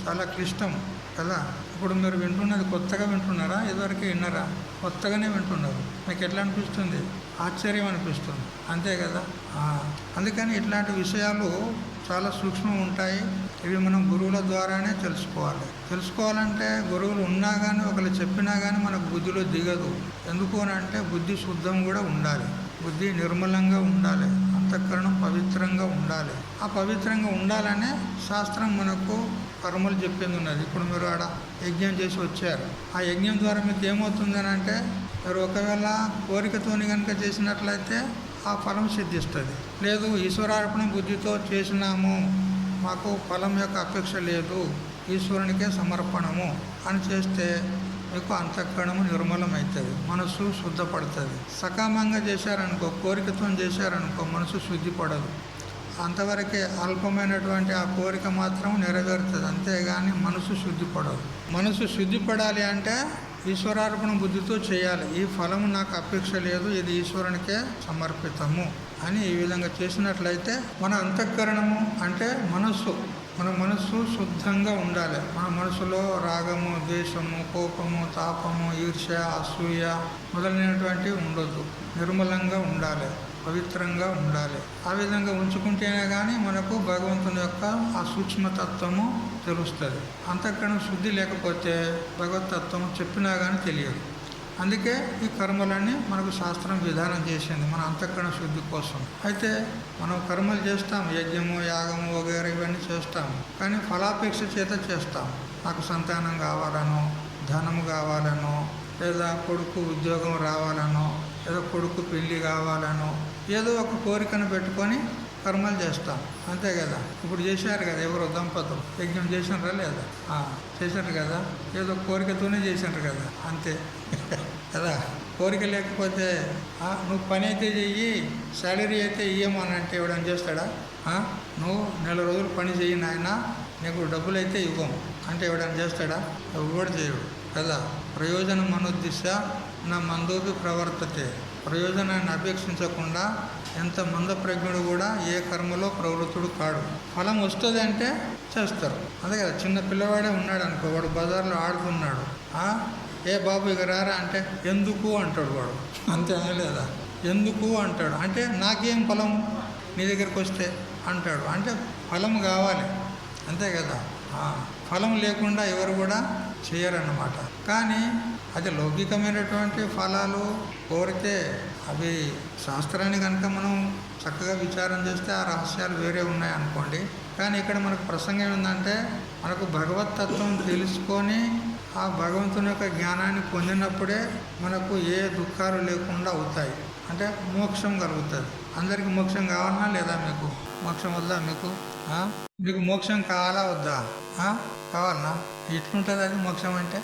చాలా క్లిష్టం కదా. ఇప్పుడు మీరు వింటున్నది కొత్తగా వింటున్నారా, ఇదివరకు విన్నారా? కొత్తగానే వింటున్నారు. మీకు ఎట్లా అనిపిస్తుంది? ఆశ్చర్యం అనిపిస్తుంది, అంతే కదా. అందుకని ఇట్లాంటి విషయాలు చాలా సూక్ష్మం ఉంటాయి. ఇవి మనం గురువుల ద్వారానే తెలుసుకోవాలంటే గురువులు ఉన్నా కానీ ఒకరు చెప్పినా కానీ మనకు బుద్ధిలో దిగదు. ఎందుకు అని అంటే బుద్ధి శుద్ధం కూడా ఉండాలి, బుద్ధి నిర్మలంగా ఉండాలి, అంతఃకరణం పవిత్రంగా ఉండాలి. ఆ పవిత్రంగా ఉండాలనే శాస్త్రం మనకు కర్మలు చెప్పింది ఉన్నది. ఇప్పుడు మీరు ఆడ యజ్ఞం చేసి వచ్చారు, ఆ యజ్ఞం ద్వారా మీకు ఏమవుతుందని అంటే మీరు ఒకవేళ కోరికతోని కనుక చేసినట్లయితే ఆ ఫలం సిద్ధిస్తుంది. లేదు ఈశ్వరార్పణ బుద్ధితో చేసినాము, మాకు ఫలం యొక్క అపేక్ష లేదు, ఈశ్వరునికే సమర్పణము అని చేస్తే మీకు అంతఃకరణము నిర్మలమవుతుంది, మనసు శుద్ధపడుతుంది. సకామంగా చేశారనుకో, కోరికతో చేశారనుకో మనసు శుద్ధిపడదు. అంతవరకే అల్పమైనటువంటి ఆ కోరిక మాత్రం నెరవేరుతుంది, అంతేగాని మనసు శుద్ధిపడదు. మనసు శుద్ధిపడాలి అంటే ఈశ్వరార్పణ బుద్ధితో చేయాలి. ఈ ఫలము నాకు అపేక్ష లేదు, ఇది ఈశ్వరునికే సమర్పితము అని ఈ విధంగా చేసినట్లయితే మన అంతఃకరణము అంటే మన మనస్సు శుద్ధంగా ఉండాలి. మన మనసులో రాగము, ద్వేషము, కోపము, తాపము, ఈర్ష్య, అసూయ మొదలైనటువంటివి ఉండొద్దు. నిర్మలంగా ఉండాలి, పవిత్రంగా ఉండాలి. ఆ విధంగా ఉంచుకుంటేనే కానీ మనకు భగవంతుని యొక్క ఆ సూక్ష్మతత్వము తెలుస్తుంది. అంతఃకరణ శుద్ధి లేకపోతే భగవతత్వం చెప్పినా కానీ తెలియదు. అందుకే ఈ కర్మలన్నీ మనకు శాస్త్రం విధానం చేసింది మన అంతఃకరణ శుద్ధి కోసం. అయితే మనం కర్మలు చేస్తాం, యజ్ఞము, యాగము వగైరా ఇవన్నీ చేస్తాము, కానీ ఫలాపేక్ష చేత చేస్తాం. నాకు సంతానం కావాలనో, ధనము కావాలనో, లేదా కొడుకు ఉద్యోగం రావాలనో, ఏదో కొడుకు పెళ్ళి కావాలనో ఏదో ఒక కోరికను పెట్టుకొని కర్మలు చేస్తాం, అంతే కదా. ఇప్పుడు చేశారు కదా ఎవరో దంపతులు యజ్ఞం చేసినారా లేదా? చేశారు కదా, ఏదో కోరికతోనే చేశారు కదా, అంతే కదా. కోరిక లేకపోతే నువ్వు పని అయితే చెయ్యి, శాలరీ అయితే ఇవ్వమని అంటే ఇవ్వడం చేస్తాడా? నువ్వు నెల రోజులు పని చెయ్యి నాయన, నీకు డబ్బులు అయితే ఇవ్వము అంటే ఇవ్వడం చేస్తాడా? ఎవడు చేయడు కదా. ప్రయోజనం అనుద్దిశ నా మందోపి ప్రవర్తతే, ప్రయోజనాన్ని అపేక్షించకుండా ఎంత మందప్రజ్ఞుడు కూడా ఏ కర్మలో ప్రవృత్తుడు కాడు. ఫలం వస్తుంది అంటే చేస్తారు, అదే కదా. చిన్న పిల్లవాడే ఉన్నాడు అనుకో, వాడు బజార్లో ఆడుతున్నాడు, ఏ బాబు ఇక రారా అంటే ఎందుకు అంటాడు వాడు, అంతే లేదా? ఎందుకు అంటాడు అంటే నాకేం ఫలం నీ దగ్గరికి వస్తే అంటాడు, అంటే ఫలం కావాలి, అంతే కదా. ఫలం లేకుండా ఎవరు కూడా చేయరన్నమాట. కానీ అది లౌకికమైనటువంటి ఫలాలు కోరితే అవి శాస్త్రాన్ని కనుక మనం చక్కగా విచారం చేస్తే ఆ రహస్యాలు వేరే ఉన్నాయనుకోండి. కానీ ఇక్కడ మనకు ప్రసంగం ఏంటంటే మనకు భగవతత్వం తెలుసుకొని ఆ భగవంతుని యొక్క జ్ఞానాన్ని పొందినప్పుడే మనకు ఏ దుఃఖాలు లేకుండా అవుతాయి. అంటే మోక్షం కలుగుతుంది. అందరికీ మోక్షం కావాలన్నా లేదా? మీకు మోక్షం వద్దా? మీకు మోక్షం కావాలా వద్దా? కావాలన్నా? ఎట్లుంటుంది అది మోక్షం అంటే?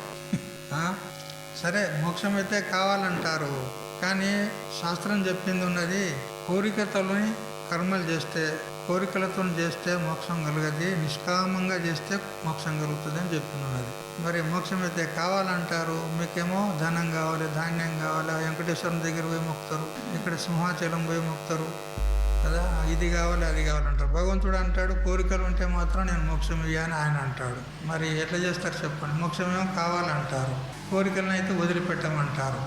సరే, మోక్షం అయితే కావాలంటారు. కానీ శాస్త్రం చెప్పింది ఉన్నది, కోరికతోని కర్మలు చేస్తే, కోరికలతో చేస్తే మోక్షం కలగది, నిష్కామంగా చేస్తే మోక్షం కలుగుతుంది అని చెప్తున్నది. మరి మోక్షం అయితే కావాలంటారు, మీకేమో ధనం కావాలి, ధాన్యం కావాలి, వెంకటేశ్వరం దగ్గర పోయి మొక్కుతారు, ఇక్కడ సింహాచలం పోయి మొక్కుతారు కదా, ఇది కావాలి అది కావాలంటారు. భగవంతుడు అంటాడు కోరికలు ఉంటే మాత్రం నేను మోక్షం ఇయ్యని ఆయన అంటాడు. మరి ఎట్లా చేస్తారు చెప్పండి? మోక్షమేమో కావాలంటారు, కోరికలను అయితే వదిలిపెట్టమంటారు.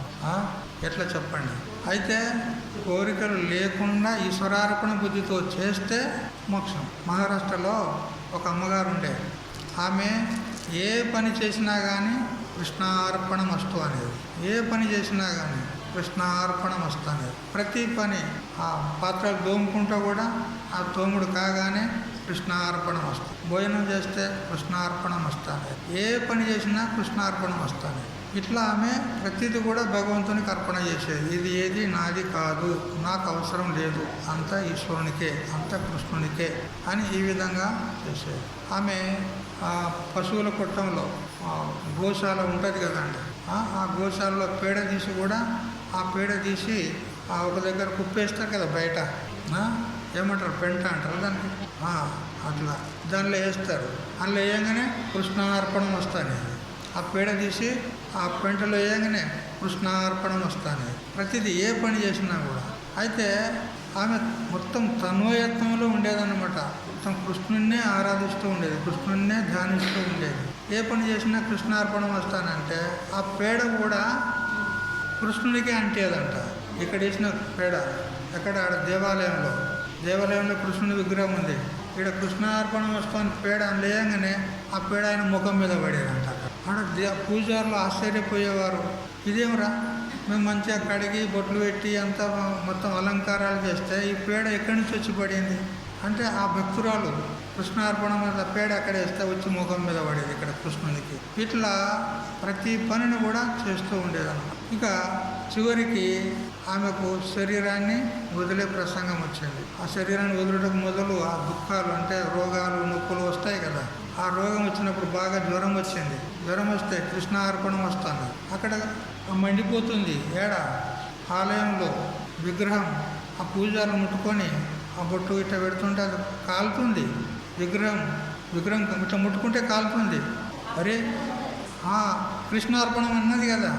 ఎట్లా చెప్పండి? అయితే కోరికలు లేకుండా ఈశ్వరార్పణ బుద్ధితో చేస్తే మోక్షం. మహారాష్ట్రలో ఒక అమ్మగారు ఉండే, ఆమె ఏ పని చేసినా కానీ కృష్ణార్పణమస్తు అనేది. ఏ పని చేసినా కానీ కృష్ణార్పణమస్తు అనేది. ప్రతి పని, ఆ పాత్రలు తోముకుంటూ కూడా ఆ తోముడు కాగానే కృష్ణార్పణమస్తు. భోజనం చేస్తే కృష్ణార్పణమస్తు అనేది. ఏ పని చేసినా కృష్ణార్పణమస్తు అనేది. ఇట్లా ఆమె ప్రతిదీ కూడా భగవంతునికి అర్పణ చేసేది. ఇది ఏది నాది కాదు, నాకు అవసరం లేదు, అంతా ఈశ్వరునికే, అంతా కృష్ణునికే అని ఈ విధంగా చేసేది. ఆమె పశువుల కొట్టంలో గోశాల ఉంటుంది కదండి, ఆ గోశాలలో పేడ తీసి కూడా, ఆ పేడ తీసి ఒక దగ్గర కుప్పేస్తారు కదా బయట, ఏమంటారు, పెంట అంటారు దానికి, అట్లా దానిలో వేస్తారు. అందులో వేయగానే కృష్ణార్పణం వస్తానే. ఆ పేడ తీసి ఆ పెంటలో వేయగానే కృష్ణార్పణం వస్తానే. ప్రతిదీ ఏ పని చేసినా కూడా. అయితే ఆమె మొత్తం తన్వయత్వంలో ఉండేదన్నమాట. మొత్తం కృష్ణున్నే ఆరాధిస్తూ ఉండేది, కృష్ణున్నే ధ్యానిస్తూ ఉండేది. ఏ పని చేసినా కృష్ణార్పణం వస్తానంటే ఆ పేడ కూడా కృష్ణుడికే అంటేదంట. ఇక్కడ వేసిన పేడ ఎక్కడ? ఆడ దేవాలయంలో కృష్ణుని విగ్రహం ఉంది. ఇక్కడ కృష్ణార్పణం వస్తాను పేడ లేయంగానే ఆ పేడ ఆయన ముఖం మీద పడేదంట. ఆడ పూజారులు ఆశ్చర్యపోయేవారు, ఇదేమరా మేము మంచిగా కడిగి బొట్లు పెట్టి అంతా మొత్తం అలంకారాలు చేస్తే ఈ పేడ ఎక్కడి నుంచి వచ్చి పడింది అంటే ఆ భక్తురాలు కృష్ణార్పణం మీద పేడ అక్కడ వేస్తే వచ్చి ముఖం మీద పడేది ఇక్కడ కృష్ణునికి. ఇట్లా ప్రతి పనిని కూడా చేస్తూ ఉండేదన్నమాట. ఇక చివరికి ఆమెకు శరీరాన్ని వదిలే ప్రసంగం వచ్చింది. ఆ శరీరాన్ని వదిలేటకు మొదలు ఆ దుఃఖాలు అంటే రోగాలు నొప్పులు వస్తాయి కదా, ఆ రోగం వచ్చినప్పుడు బాగా జ్వరం వచ్చింది. జ్వరం వస్తే కృష్ణార్పణం వస్తాను. అక్కడ మండిపోతుంది. ఆలయంలో విగ్రహం, ఆ పూజారులు ముట్టుకొని ఆ బొట్టు ఇట్లా పెడుతుంటే అది కాలుతుంది. విగ్రహం ఇట్లా ముట్టుకుంటే కాలుతుంది. అరే కృష్ణార్పణం అన్నది కదా.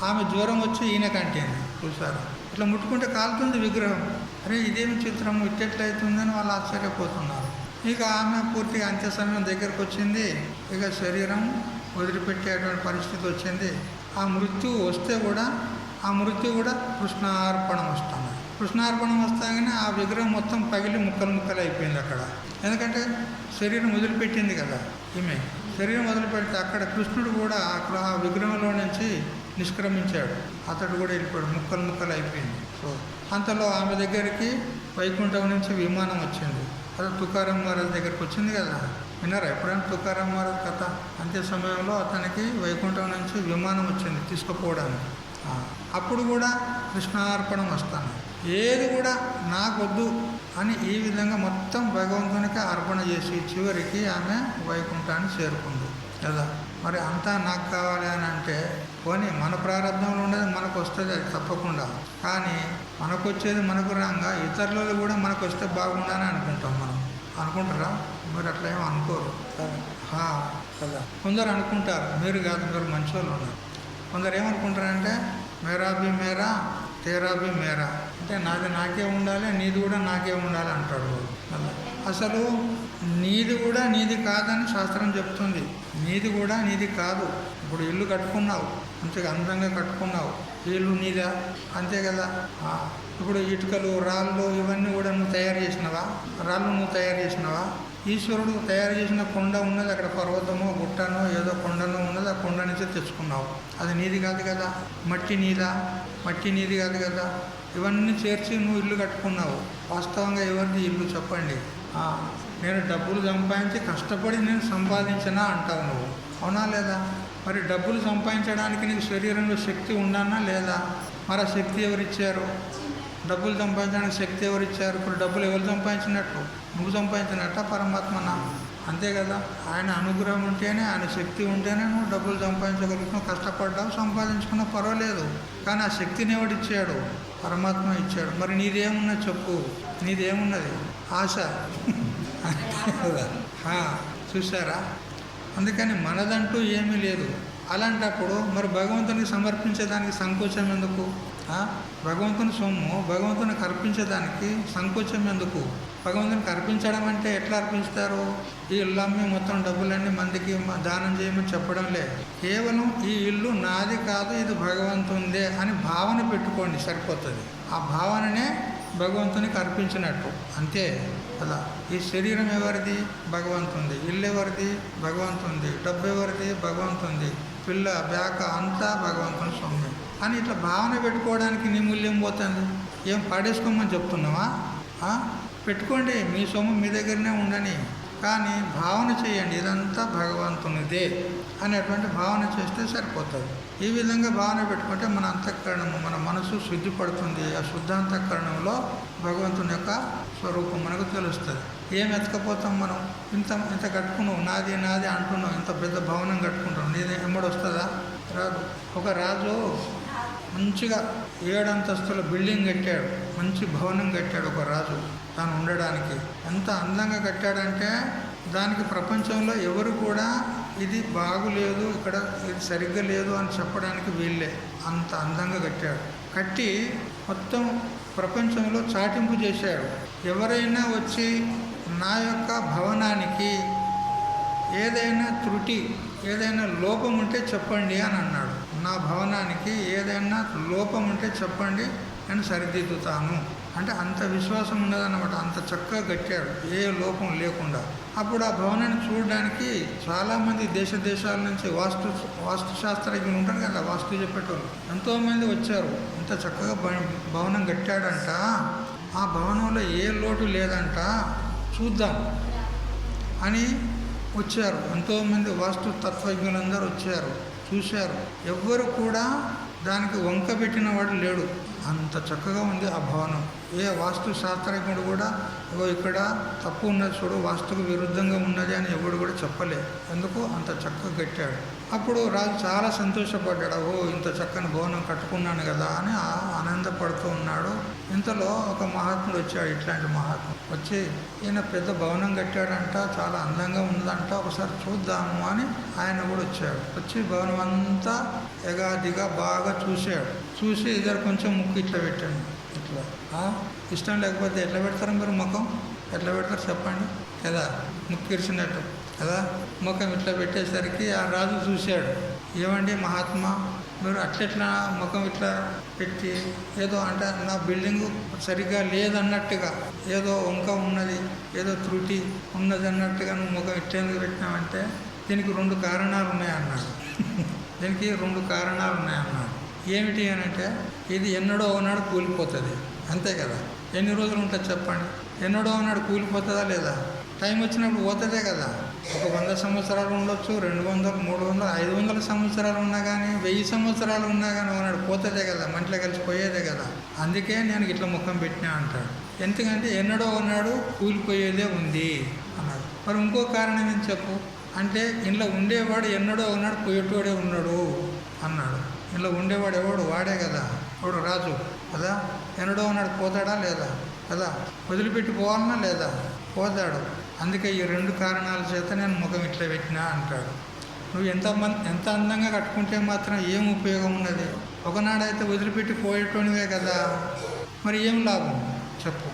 ఆమె జ్వరం వచ్చి ఈయనకంటేంది చూసారు, ఇట్లా ముట్టుకుంటే కాలుతుంది విగ్రహం. అరే ఇదేమి చిత్రం, ఇట్టెట్లయితుందని వాళ్ళు ఆశ్చర్యపోతున్నారు. ఇక ఆమె పూర్తిగా అంత్య సమయం దగ్గరకు వచ్చింది. ఇక శరీరం వదిలిపెట్టేటువంటి పరిస్థితి వచ్చింది. ఆ మృత్యు వస్తే కూడా ఆ మృత్యు కూడా కృష్ణార్పణం వస్తుంది. కృష్ణార్పణం వస్తాగానే ఆ విగ్రహం మొత్తం పగిలి ముక్కలు అయిపోయింది అక్కడ. ఎందుకంటే శరీరం వదిలిపెట్టింది కదా ఈమె. శరీరం వదిలిపెడితే అక్కడ కృష్ణుడు కూడా అక్కడ ఆ విగ్రహంలో నుంచి నిష్క్రమించాడు. అతడు కూడా వెళ్ళిపోయాడు, ముక్కలు అయిపోయింది. సో అంతలో ఆమె దగ్గరికి వైకుంఠం నుంచి విమానం వచ్చింది. అదే తుకారాం మహారాజ్ దగ్గరికి వచ్చింది కదా, విన్నారా ఎప్పుడైనా తుకారాం మహారాజ్ కథ? అంత్య సమయంలో అతనికి వైకుంఠం నుంచి విమానం వచ్చింది తీసుకుపోవడానికి. అప్పుడు కూడా కృష్ణార్పణం వస్తాను, ఏది కూడా నాకొద్దు అని ఈ విధంగా మొత్తం భగవంతునికి అర్పణ చేసి చివరికి ఆమె వైకుంఠాన్ని చేరుకుంది కదా. మరి అంతా నాకు కావాలి అని అంటే పోనీ మన ప్రారంభంలో ఉండేది మనకు వస్తుంది, అది తప్పకుండా. కానీ మనకు వచ్చేది మనకు రాగా ఇతరులు కూడా మనకు వస్తే బాగుండని అనుకుంటాం. మనం అనుకుంటారా? మీరు అట్లా ఏమో అనుకోరు కదా. కొందరు అనుకుంటారు, మీరు కాదు, మీరు మంచి వాళ్ళు ఉన్నారు. కొందరు ఏమనుకుంటారంటే మేరా బి మేరా తేరా బి మేరా, అంటే నాది నాకే ఉండాలి, నీది కూడా నాకే ఉండాలి అంటాడు. అసలు నీది కూడా నీది కాదని శాస్త్రం చెప్తుంది. నీది కూడా నీది కాదు. ఇప్పుడు ఇల్లు కట్టుకున్నావు, మంచిగా అందంగా కట్టుకున్నావు, ఇల్లు నీదా, అంతే కదా. ఇప్పుడు ఇటుకలు రాళ్ళు ఇవన్నీ కూడా నువ్వు తయారు చేసినవా? రాళ్ళు నువ్వు తయారు చేసినవా? ఈశ్వరుడు తయారు చేసిన కొండ ఉన్నది, అక్కడ పర్వతమో గుట్టనో ఏదో కొండనో ఉన్నది, ఆ కొండ నుంచి తెచ్చుకున్నావు. అది నీది కాదు కదా. మట్టి నీదా? మట్టి నీది కాదు కదా. ఇవన్నీ చేర్చి నువ్వు ఇల్లు కట్టుకున్నావు. వాస్తవంగా ఎవరిది ఇల్లు చెప్పండి? నేను డబ్బులు సంపాదించి కష్టపడి నేను సంపాదించినా అంటావు నువ్వు, అవునా లేదా? మరి డబ్బులు సంపాదించడానికి నీకు శరీరంలో శక్తి ఉండానా లేదా? మరి ఆ శక్తి ఎవరిచ్చారు? డబ్బులు సంపాదించడానికి శక్తి ఎవరిచ్చారు? ఇప్పుడు డబ్బులు ఎవరు సంపాదించినట్టు? నువ్వు సంపాదించినట్ట పరమాత్మనా? అంతే కదా. ఆయన అనుగ్రహం ఉంటేనే, ఆయన శక్తి ఉంటేనే నువ్వు డబ్బులు సంపాదించగలుగుతున్నావు. కష్టపడ్డావు, సంపాదించుకున్నా పర్వాలేదు. కానీ ఆ శక్తిని ఎవడిచ్చాడు? పరమాత్మ ఇచ్చాడు. మరి నీదేమున్నది చెప్పు? నీదేమున్నది? ఆశ. చూసారా? అందుకని మనదంటూ ఏమీ లేదు. అలాంటప్పుడు మరి భగవంతునికి సమర్పించేదానికి సంకోచం ఎందుకు? భగవంతుని సొమ్ము భగవంతునికి అర్పించేదానికి సంకోచం ఎందుకు? భగవంతునికి అర్పించడం అంటే ఎట్లా అర్పిస్తారు? ఈ ఇల్లు అమ్మి మొత్తం డబ్బులన్నీ మందికి దానం చేయమని చెప్పడం లేదు. కేవలం ఈ ఇల్లు నాది కాదు, ఇది భగవంతుందే అని భావన పెట్టుకోండి, సరిపోతుంది. ఆ భావననే భగవంతునికి అర్పించినట్టు, అంతే కదా. ఈ శరీరం ఎవరిది? భగవంతుంది. ఇల్లు ఎవరిది? భగవంతుంది. డబ్బు ఎవరిది? భగవంతుంది. పిల్ల బ్యాక అంతా భగవంతుని సొమ్ము అని ఇట్లా భావన పెట్టుకోవడానికి నీ మూల్యం పోతుంది. ఏం పాడేసుకోమని చెప్తున్నావా? పెట్టుకోండి, మీ సొమ్ము మీ దగ్గరనే ఉండని, కానీ భావన చేయండి ఇదంతా భగవంతునిదే అనేటువంటి భావన చేస్తే సరిపోతుంది. ఈ విధంగా భావన పెట్టుకుంటే మన అంతఃకరణము, మన మనసు శుద్ధి పడుతుంది. ఆ శుద్ధాంతఃకరణంలో భగవంతుని యొక్క స్వరూపం మనకు తెలుస్తుంది. ఏం ఎత్తకపోతాం మనం? ఇంత కట్టుకున్నావు, నాది నాది అంటున్నావు, ఇంత పెద్ద భవనం కట్టుకుంటాం, నీది ఎమ్మడి వస్తుందా? రాదు. ఒక రాజు మంచిగా 7 అంతస్తుల బిల్డింగ్ కట్టాడు, మంచి భవనం కట్టాడు ఒక రాజు తాను ఉండడానికి. ఎంత అందంగా కట్టాడంటే దానికి ప్రపంచంలో ఎవరు కూడా ఇది బాగులేదు, ఇక్కడ ఇది సరిగ్గా లేదు అని చెప్పడానికి వీళ్ళే. అంత అందంగా కట్టాడు. కట్టి మొత్తం ప్రపంచంలో చాటింపు చేశాడు. ఎవరైనా వచ్చి నా యొక్క భవనానికి ఏదైనా త్రుటి, ఏదైనా లోపం ఉంటే చెప్పండి అని అన్నాడు. నా భవనానికి ఏదైనా లోపం ఉంటే చెప్పండి, నేను సరిదిద్దుతాను అంటే అంత విశ్వాసం ఉన్నదన్నమాట. అంత చక్కగా కట్టాడు, ఏ లోపం లేకుండా. అప్పుడు ఆ భవనాన్ని చూడడానికి చాలామంది దేశాల నుంచి వాస్తుశాస్త్రజ్ఞులు ఉంటారు కదా, వాస్తు చెప్పేటోళ్ళు ఎంతోమంది వచ్చారు. ఇంత చక్కగా భవనం కట్టాడంట, ఆ భవనంలో ఏ లోటు లేదంట, చూద్దాం అని వచ్చారు. ఎంతోమంది వాస్తు తత్వజ్ఞులందరూ వచ్చారు, చూశారు. ఎవ్వరు కూడా దానికి వంక పెట్టిన వాడు లేడు. అంత చక్కగా ఉంది ఆ భవనం. ఏ వాస్తు శాస్త్రజ్ఞుడు కూడా ఇక్కడ తప్పు ఉన్నది చూడు, వాస్తుకు విరుద్ధంగా ఉన్నది అని ఎవడు కూడా చెప్పలేదు. ఎందుకు? అంత చక్కగా కట్టాడు. అప్పుడు రాజు చాలా సంతోషపడ్డాడు. ఇంత చక్కని భవనం కట్టుకున్నాను కదా అని ఆనందపడుతూ ఉన్నాడు. ఇంతలో ఒక మహాత్ముడు వచ్చాడు. ఇట్లాంటి మహాత్ముడు వచ్చి, ఈయన పెద్ద భవనం కట్టాడంట, చాలా అందంగా ఉందంట, ఒకసారి చూద్దాము అని ఆయన కూడా వచ్చాడు. వచ్చి భవనం అంతా ఎగాదిగా బాగా చూశాడు. చూసి ఇద్దరు కొంచెం ముక్కు ఇట్లా పెట్టాడు. ఇట్లా ఇష్టం లేకపోతే ఎట్లా పెడతారు మీరు? ముఖం ఎట్లా పెడతారు చెప్పండి కదా, ముక్కు ఇరిచినట్టు కదా. ముఖం ఇట్లా పెట్టేసరికి ఆ రాజు చూశాడు. ఏమండి మహాత్మా, మీరు అట్లెట్లా ముఖం ఇట్లా పెట్టి ఏదో అంటే నా బిల్డింగు సరిగ్గా లేదన్నట్టుగా, ఏదో వంక ఉన్నది, ఏదో త్రుటి ఉన్నది అన్నట్టుగా నువ్వు ముఖం ఇట్లేందుకు పెట్టినావంటే దీనికి 2 కారణాలు ఉన్నాయన్నాడు. దీనికి 2 కారణాలు ఉన్నాయన్నాడు. ఏమిటి అని అంటే, ఇది ఎన్నడో ఒకనాడు కూలిపోతుంది, అంతే కదా. ఎన్ని రోజులు ఉంటుంది చెప్పండి? ఎన్నడో ఒకనాడు కూలిపోతుందా లేదా? టైం వచ్చినప్పుడు పోతుందే కదా. ఒక 100 సంవత్సరాలు ఉండొచ్చు, 200, 300, 500 సంవత్సరాలు ఉన్నా కానీ, 1000 సంవత్సరాలు ఉన్నా కానీ ఒకనాడు పోతుందే కదా, మంటలో కలిసిపోయేదే కదా. అందుకే నేను ఇట్లా ముఖం పెట్టినా అంటాడు. ఎందుకంటే ఎన్నడో ఒకనాడు కూలిపోయేదే ఉంది అన్నాడు. మరి ఇంకో కారణం ఏం చెప్పు అంటే, ఇంట్లో ఉండేవాడు ఎన్నడో ఒకనాడు పోయేటోడే ఉన్నాడు అన్నాడు. ఇంట్లో ఉండేవాడు ఎవడు? వాడే కదా, వాడు రాజు కదా. ఎన్నడో ఒకనాడు పోతాడా లేదా కదా, వదిలిపెట్టి పోవాలన్నా లేదా, పోతాడు. అందుకే ఈ 2 కారణాల చేత నేను ముఖం ఇట్లా పెట్టినా అంటాడు. నువ్వు ఎంత అందంగా కట్టుకుంటే మాత్రం ఏం ఉపయోగం ఉన్నది? ఒకనాడైతే వదిలిపెట్టి పోయేటోనివే కదా, మరి ఏం లాభం చెప్పు?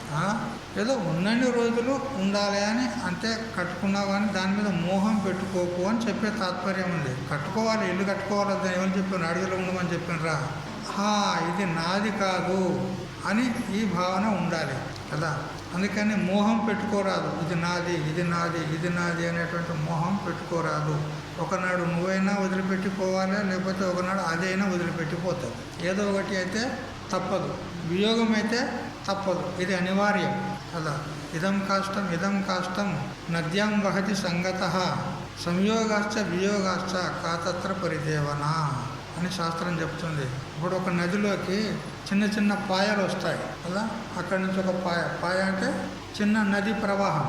ఏదో ఉన్నన్ని రోజులు ఉండాలి అని అంతే కట్టుకున్నావు, కానీ దాని మీద మోహం పెట్టుకోకు అని చెప్పే తాత్పర్యం ఉంది. కట్టుకోవాలి, ఇల్లు కట్టుకోవాలి, దాన్ని ఎవరు చెప్పాను? అడవిలో ఉండమని చెప్పినరా? ఇది నాది కాదు అని ఈ భావన ఉండాలి కదా. అందుకని మోహం పెట్టుకోరాదు. ఇది నాది, ఇది నాది, ఇది నాది అనేటువంటి మోహం పెట్టుకోరాదు. ఒకనాడు నువ్వైనా వదిలిపెట్టిపోవాలి, లేకపోతే ఒకనాడు అదైనా వదిలిపెట్టిపోతుంది. ఏదో ఒకటి అయితే తప్పదు. వియోగం అయితే తప్పదు, ఇది అనివార్యం కదా. ఇదం కాష్టం నద్యాం వహతి సంగత సంయోగాశ్చ వియోగాశ్చ కాతత్ర పరిదేవన అని శాస్త్రం చెప్తుంది. ఇప్పుడు ఒక నదిలోకి చిన్న చిన్న పాయలు వస్తాయి కదా. అక్కడి నుంచి ఒక పాయ అంటే చిన్న నది ప్రవాహం,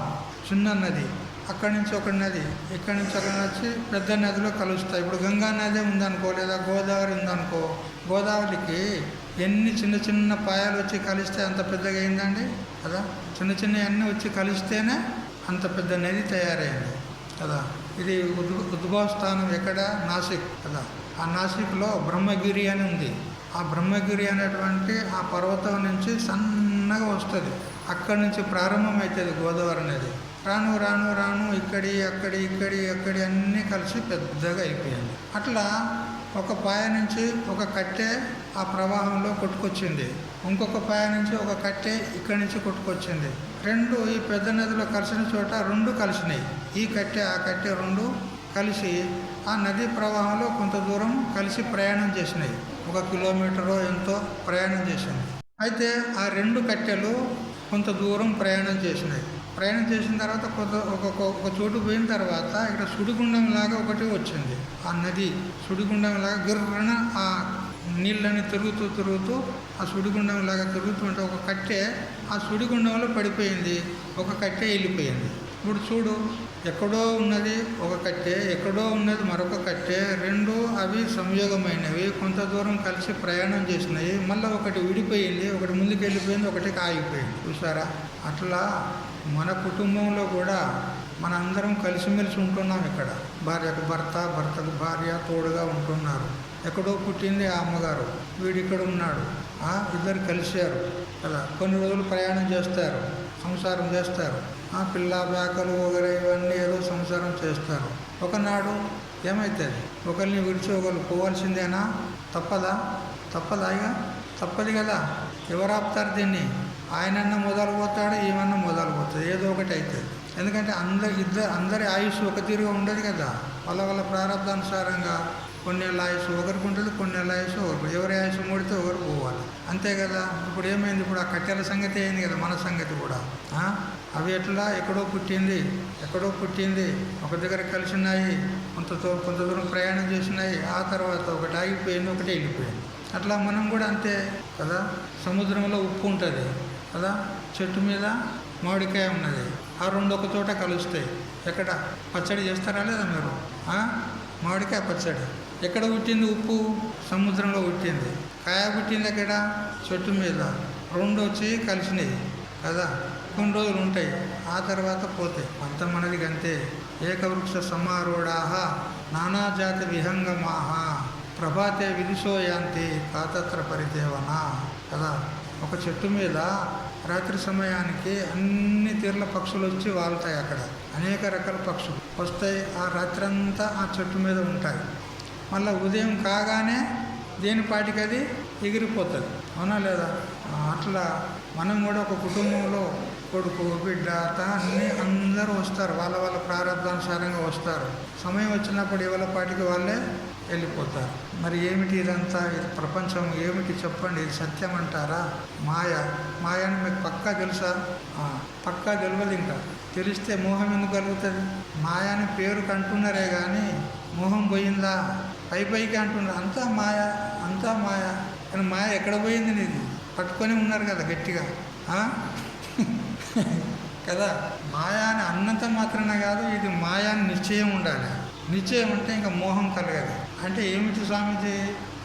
చిన్న నది. అక్కడి నుంచి ఒక నది, ఇక్కడి నుంచి ఒక వచ్చి పెద్ద నదిలో కలుస్తాయి. ఇప్పుడు గంగా నది ఉందనుకో, లేదా గోదావరి ఉందనుకో, గోదావరికి ఎన్ని చిన్న చిన్న పాయలు వచ్చి కలిస్తే అంత పెద్దగా అయిందండి కదా. చిన్న చిన్న అన్నీ వచ్చి కలిస్తేనే అంత పెద్ద నది తయారైంది కదా. ఇది ఉద్భవ స్థానం ఎక్కడ? నాసిక్ కదా. ఆ నాసిక్లో బ్రహ్మగిరి అని ఉంది. ఆ బ్రహ్మగిరి అనేటువంటి ఆ పర్వతం నుంచి సన్నగా వస్తుంది. అక్కడి నుంచి ప్రారంభమవుతుంది గోదావరి నది. రాను రాను రాను ఇక్కడి అక్కడి అన్నీ కలిసి పెద్దగా అయిపోయింది. అట్లా ఒక పాయ నుంచి ఒక కట్టె ఆ ప్రవాహంలో కొట్టుకొచ్చింది. ఇంకొక పాయ నుంచి ఒక కట్టె ఇక్కడి నుంచి కొట్టుకొచ్చింది. రెండు ఈ పెద్ద నదిలో కలిసిన చోట రెండు కలిసినాయి. ఈ కట్టె ఆ కట్టె రెండు కలిసి ఆ నదీ ప్రవాహంలో కొంత దూరం కలిసి ప్రయాణం చేసినాయి. 1 కిలోమీటరో ఎంతో ప్రయాణం చేసింది. అయితే ఆ రెండు కట్టెలు కొంత దూరం ప్రయాణం చేసినాయి. ప్రయాణం చేసిన తర్వాత ఒక చోటు పోయిన తర్వాత ఇక్కడ సుడిగుండం లాగా ఒకటి వచ్చింది. ఆ నది సుడిగుండం లాగా గిర్రన ఆ నీళ్ళని తిరుగుతూ ఆ సుడిగుండం లాగా తిరుగుతుంటే ఒక కట్టె ఆ సుడిగుండంలో పడిపోయింది, ఒక కట్టె వెళ్ళిపోయింది. ఇప్పుడు చూడు, ఎక్కడో ఉన్నది ఒక కట్టె, ఎక్కడో ఉన్నది మరొక కట్టె, రెండు అవి సంయోగమైనవి, కొంత దూరం కలిసి ప్రయాణం చేసినాయి. మళ్ళీ ఒకటి విడిపోయింది, ఒకటి ముందుకు వెళ్ళిపోయింది, ఒకటి ఆగిపోయింది. చూసారా? అట్లా మన కుటుంబంలో కూడా మన అందరం కలిసిమెలిసి ఉంటున్నాం. ఇక్కడ భార్యకు భర్త, భర్తకు భార్య తోడుగా ఉంటున్నారు. ఎక్కడో పుట్టింది ఆ అమ్మగారు, వీడిక్కడ ఉన్నాడు, ఇద్దరు కలిశారు కదా. కొన్ని రోజులు ప్రయాణం చేస్తారు, సంసారం చేస్తారు, పిల్ల బ్యాకలు వగరే ఇవన్నీ ఏదో సంసారం చేస్తారు. ఒకనాడు ఏమవుతుంది? ఒకరిని విడిచి ఒకరు పోవాల్సిందేనా? తప్పదా ఇక? తప్పదు కదా. ఎవరు ఆపుతారు దీన్ని? ఆయనన్నా మొదలు పోతాడు, ఈమెన్నా మొదలు పోతుంది, ఏదో ఒకటి అవుతుంది. ఎందుకంటే అందరి ఆయుష్ ఒక తీరుగా ఉండదు కదా. వాళ్ళ ప్రారంభానుసారంగా కొన్నేళ్ళ ఆయుష్ ఒకరికి ఉంటుంది, కొన్నేళ్ళ ఆయుష్ ఒకరికి. ఎవరి ఆయుష్ మూడితే ఒకరు పోవాలి, అంతే కదా. ఇప్పుడు ఏమైంది? ఇప్పుడు ఆ కట్టెల సంగతి అయింది కదా, మన సంగతి కూడా. అవి ఎట్లా ఎక్కడో పుట్టింది, ఒక దగ్గర కలిసినాయి, కొంత దూరం ప్రయాణం చేసినాయి, ఆ తర్వాత ఒకటి ఆగిపోయింది, ఒకటి వెళ్ళిపోయింది. అట్లా మనం కూడా అంతే కదా. సముద్రంలో ఉప్పు ఉంటుంది కదా, చెట్టు మీద మామిడికాయ ఉన్నది, ఆ రెండు ఒక చోట కలుస్తాయి. ఎక్కడ పచ్చడి చేస్తారా లేదా మీరు? మామిడికాయ పచ్చడి ఎక్కడ పుట్టింది? ఉప్పు సముద్రంలో పుట్టింది. కాయ పుట్టింది ఎక్కడ? చెట్టు మీద. రెండు వచ్చి కలిసినాయి కదా, కొన్ని రోజులు ఉంటాయి, ఆ తర్వాత పోతాయి. అంత మనది అంతే. ఏకవృక్ష సమారూఢాః నానాజాతి విహంగమాః ప్రభాతే విదిశోయాంతి కాతత్ర పరిదేవన కదా. ఒక చెట్టు మీద రాత్రి సమయానికి అన్ని తీర్ల పక్షులు వచ్చి వాళ్తాయి. అక్కడ అనేక రకాల పక్షులు వస్తాయి, ఆ రాత్రి అంతా ఆ చెట్టు మీద ఉంటాయి. మళ్ళీ ఉదయం కాగానే దేని పాటికి అది ఎగిరిపోతుంది, అవునా లేదా? అట్లా మనం కూడా ఒక కుటుంబంలో కొడుకు, బిడ్డ, అందరూ వస్తారు, వాళ్ళ ప్రారంభానుసారంగా వస్తారు. సమయం వచ్చినప్పుడు ఎవరి పాటికి వాళ్ళే వెళ్ళిపోతారు. మరి ఏమిటి ఇదంతా? ఇది ప్రపంచం ఏమిటి చెప్పండి? ఇది సత్యం అంటారా? మాయ అని మీకు పక్కా తెలుసా? పక్కా తెలియదు. ఇంకా తెలిస్తే మోహం ఎందుకు కలుగుతుంది? మాయ అని పేరు కంటున్నారే కానీ మోహం పోయిందా? పైకి అంటున్నారు, అంతా మాయ. కానీ మాయ ఎక్కడ పోయింది? నీది పట్టుకొని ఉన్నారు కదా గట్టిగా కదా. మాయా అని అన్నంత మాత్రమే కాదు, ఇది మాయా అని నిశ్చయం ఉండాలి. నిశ్చయం అంటే ఇంకా మోహం కలగదు. అంటే ఏమిటి స్వామీజీ,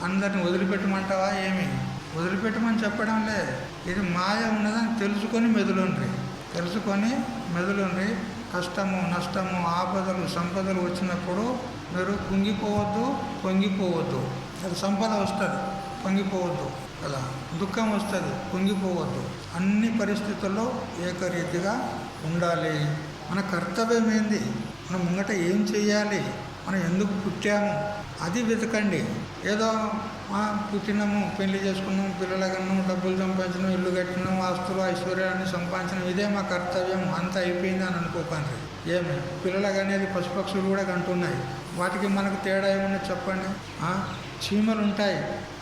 అందరిని వదిలిపెట్టమంటావా? ఏమి వదిలిపెట్టమని చెప్పడంలే, ఇది మాయ ఉన్నదని తెలుసుకొని మెదులుండ్రి. కష్టము, నష్టము, ఆపదలు, సంపదలు వచ్చినప్పుడు మీరు పొంగిపోవద్దు. అది సంపద వస్తుంది, పొంగిపోవద్దు కదా. దుఃఖం వస్తుంది, పొంగిపోవద్దు. అన్ని పరిస్థితుల్లో ఏకరీతిగా ఉండాలి. మన కర్తవ్యం ఏంది? మనం ముంగట ఏం చేయాలి, మనం ఎందుకు పుట్టాము, అది వెతకండి. ఏదో పుట్టినాము, పెళ్లి చేసుకున్నాం, పిల్లల కన్నాం, డబ్బులు సంపాదించినాం, ఇల్లు కట్టినాం, ఆస్తులు ఐశ్వర్యాన్ని సంపాదించినాం, ఇదే మా కర్తవ్యం, అంత అయిపోయింది అని అనుకోకండి. ఏమి పిల్లలు అనేది పశుపక్షులు కూడా కంటున్నాయి, వాటికి మనకు తేడా ఏమన్నా చెప్పండి. చీమలు ఉంటాయి,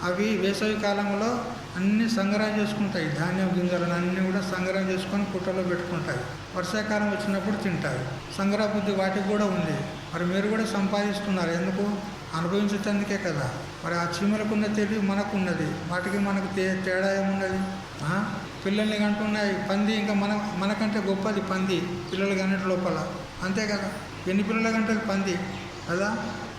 అవి వేసవి కాలంలో అన్నీ సంగ్రహం చేసుకుంటాయి, ధాన్యం గింజలను అన్నీ కూడా సంగ్రహం చేసుకొని పుట్టలో పెట్టుకుంటాయి, వర్షాకాలం వచ్చినప్పుడు తింటాయి. సంగ్రహ బుద్ధి వాటికి కూడా ఉంది. మరి మీరు కూడా సంపాదిస్తున్నారు, ఎందుకు? అనుభవించేందుకే కదా. మరి ఆ చీమలకున్న తెలివి మనకున్నది, వాటికి మనకు తేడా ఏమున్నది? పిల్లల్ని కంటున్నాయి, పంది ఇంకా మనకంటే గొప్పది పంది, పిల్లలు గంట లోపల, అంతే కదా. ఎన్ని పిల్లల గంటలు పంది కదా,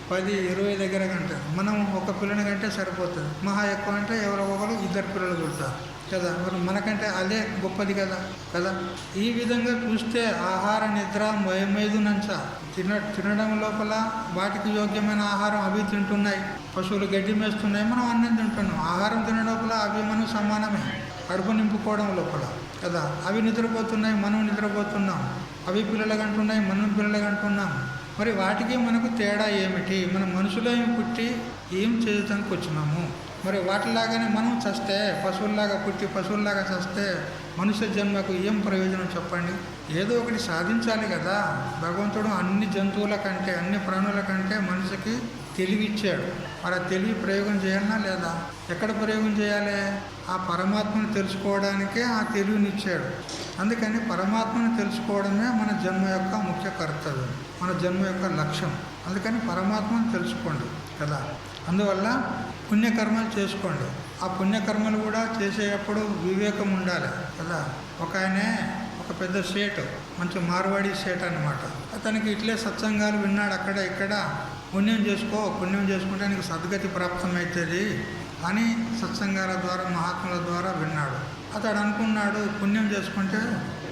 10-20 దగ్గర గంట. మనం ఒక పిల్లని కంటే సరిపోతుంది, మహా ఎక్కువ అంటే ఎవరో ఒకరు 2 పిల్లలు పుడతారు కదా. మరి మనకంటే అదే గొప్పది కదా కదా. ఈ విధంగా చూస్తే ఆహార నిద్ర మయమేదునంచ తినడం లోపల వాటికి యోగ్యమైన ఆహారం అవి తింటున్నాయి, పశువులు గడ్డి మేస్తున్నాయి, మనం అన్నం తింటున్నాం. ఆహారం తినడం లోపల అవి మనం సమానమే, కడుపు నింపుకోవడం లోపల కదా. అవి నిద్రపోతున్నాయి, మనం నిద్రపోతున్నాం, అవి పిల్లలు కంటున్నాయి, మనం పిల్లలు కంటున్నాం. మరి వాటికి మనకు తేడా ఏమిటి? మనం మనుషులేమి పుట్టి ఏం చేయడానికి వచ్చినాము? మరి వాటిలాగానే మనం చస్తే, పశువుల్లాగా పుట్టి పశువుల్లాగా చస్తే మనుష్య జన్మకు ఏం ప్రయోజనం చెప్పండి? ఏదో ఒకటి సాధించాలి కదా. భగవంతుడు అన్ని జంతువుల కంటే, అన్ని ప్రాణుల కంటే మనిషికి తెలివిచ్చాడు. మరి ఆ తెలివి ప్రయోగం చేయాలన్నా లేదా? ఎక్కడ ప్రయోగం చేయాలి? ఆ పరమాత్మను తెలుసుకోవడానికే ఆ తెలివినిచ్చాడు. అందుకని పరమాత్మను తెలుసుకోవడమే మన జన్మ యొక్క ముఖ్య కర్తవ్యం, మన జన్మ యొక్క లక్ష్యం. అందుకని పరమాత్మను తెలుసుకోండి కదా. అందువల్ల పుణ్యకర్మలు చేసుకోండి. ఆ పుణ్యకర్మలు కూడా చేసేటప్పుడు వివేకం ఉండాలి కదా. ఒక పెద్ద సేటు, మంచి మార్వాడి సేట్ అనమాట. అతనికి ఇట్లే సత్సంగాలు విన్నాడు, అక్కడ ఇక్కడ పుణ్యం చేసుకుంటే నీకు సద్గతి ప్రాప్తమవుతుంది అని సత్సంగాల ద్వారా, మహాత్ముల ద్వారా విన్నాడు. అతడు అనుకున్నాడు పుణ్యం చేసుకుంటే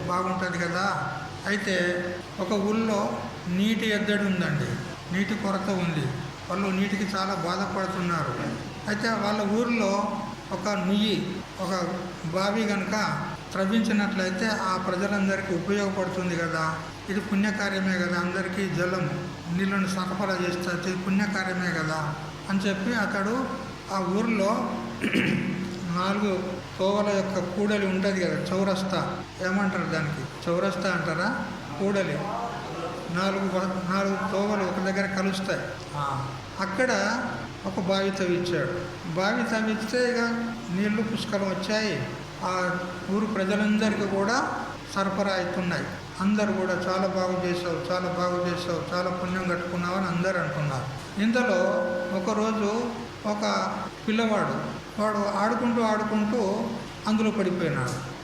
బాగుంటుంది కదా. అయితే ఒక ఊళ్ళో నీటి ఎద్దడి ఉందండి, నీటి కొరత ఉంది, వాళ్ళు నీటికి చాలా బాధపడుతున్నారు. అయితే వాళ్ళ ఊరిలో ఒక నుయ్యి, ఒక బావి కనుక త్రవ్వించినట్లయితే ఆ ప్రజలందరికీ ఉపయోగపడుతుంది కదా, ఇది పుణ్యకార్యమే కదా, అందరికీ జలం నీళ్ళను సరఫరా చేస్తే ఇది పుణ్యకార్యమే కదా అని చెప్పి అతడు ఆ ఊరిలో 4 తోవల యొక్క కూడలి ఉంటుంది కదా, చౌరస్తా ఏమంటారు దానికి? చౌరస్తా అంటారా? కూడలి 4 తోవలు ఒక దగ్గర కలుస్తాయి. అక్కడ ఒక బావి తవ్వించాడు. బావి తవ్విస్తే ఇక నీళ్లు పుష్కలం వచ్చాయి, ఆ ఊరు ప్రజలందరికీ కూడా సరఫరా అవుతున్నాయి. అందరు కూడా చాలా బాగు చేసావు, చాలా బాగు చేసావు, చాలా పుణ్యం కట్టుకున్నావు అని అందరు అంటున్నారు. ఇంతలో ఒకరోజు ఒక పిల్లవాడు, వాడు ఆడుకుంటూ అందులో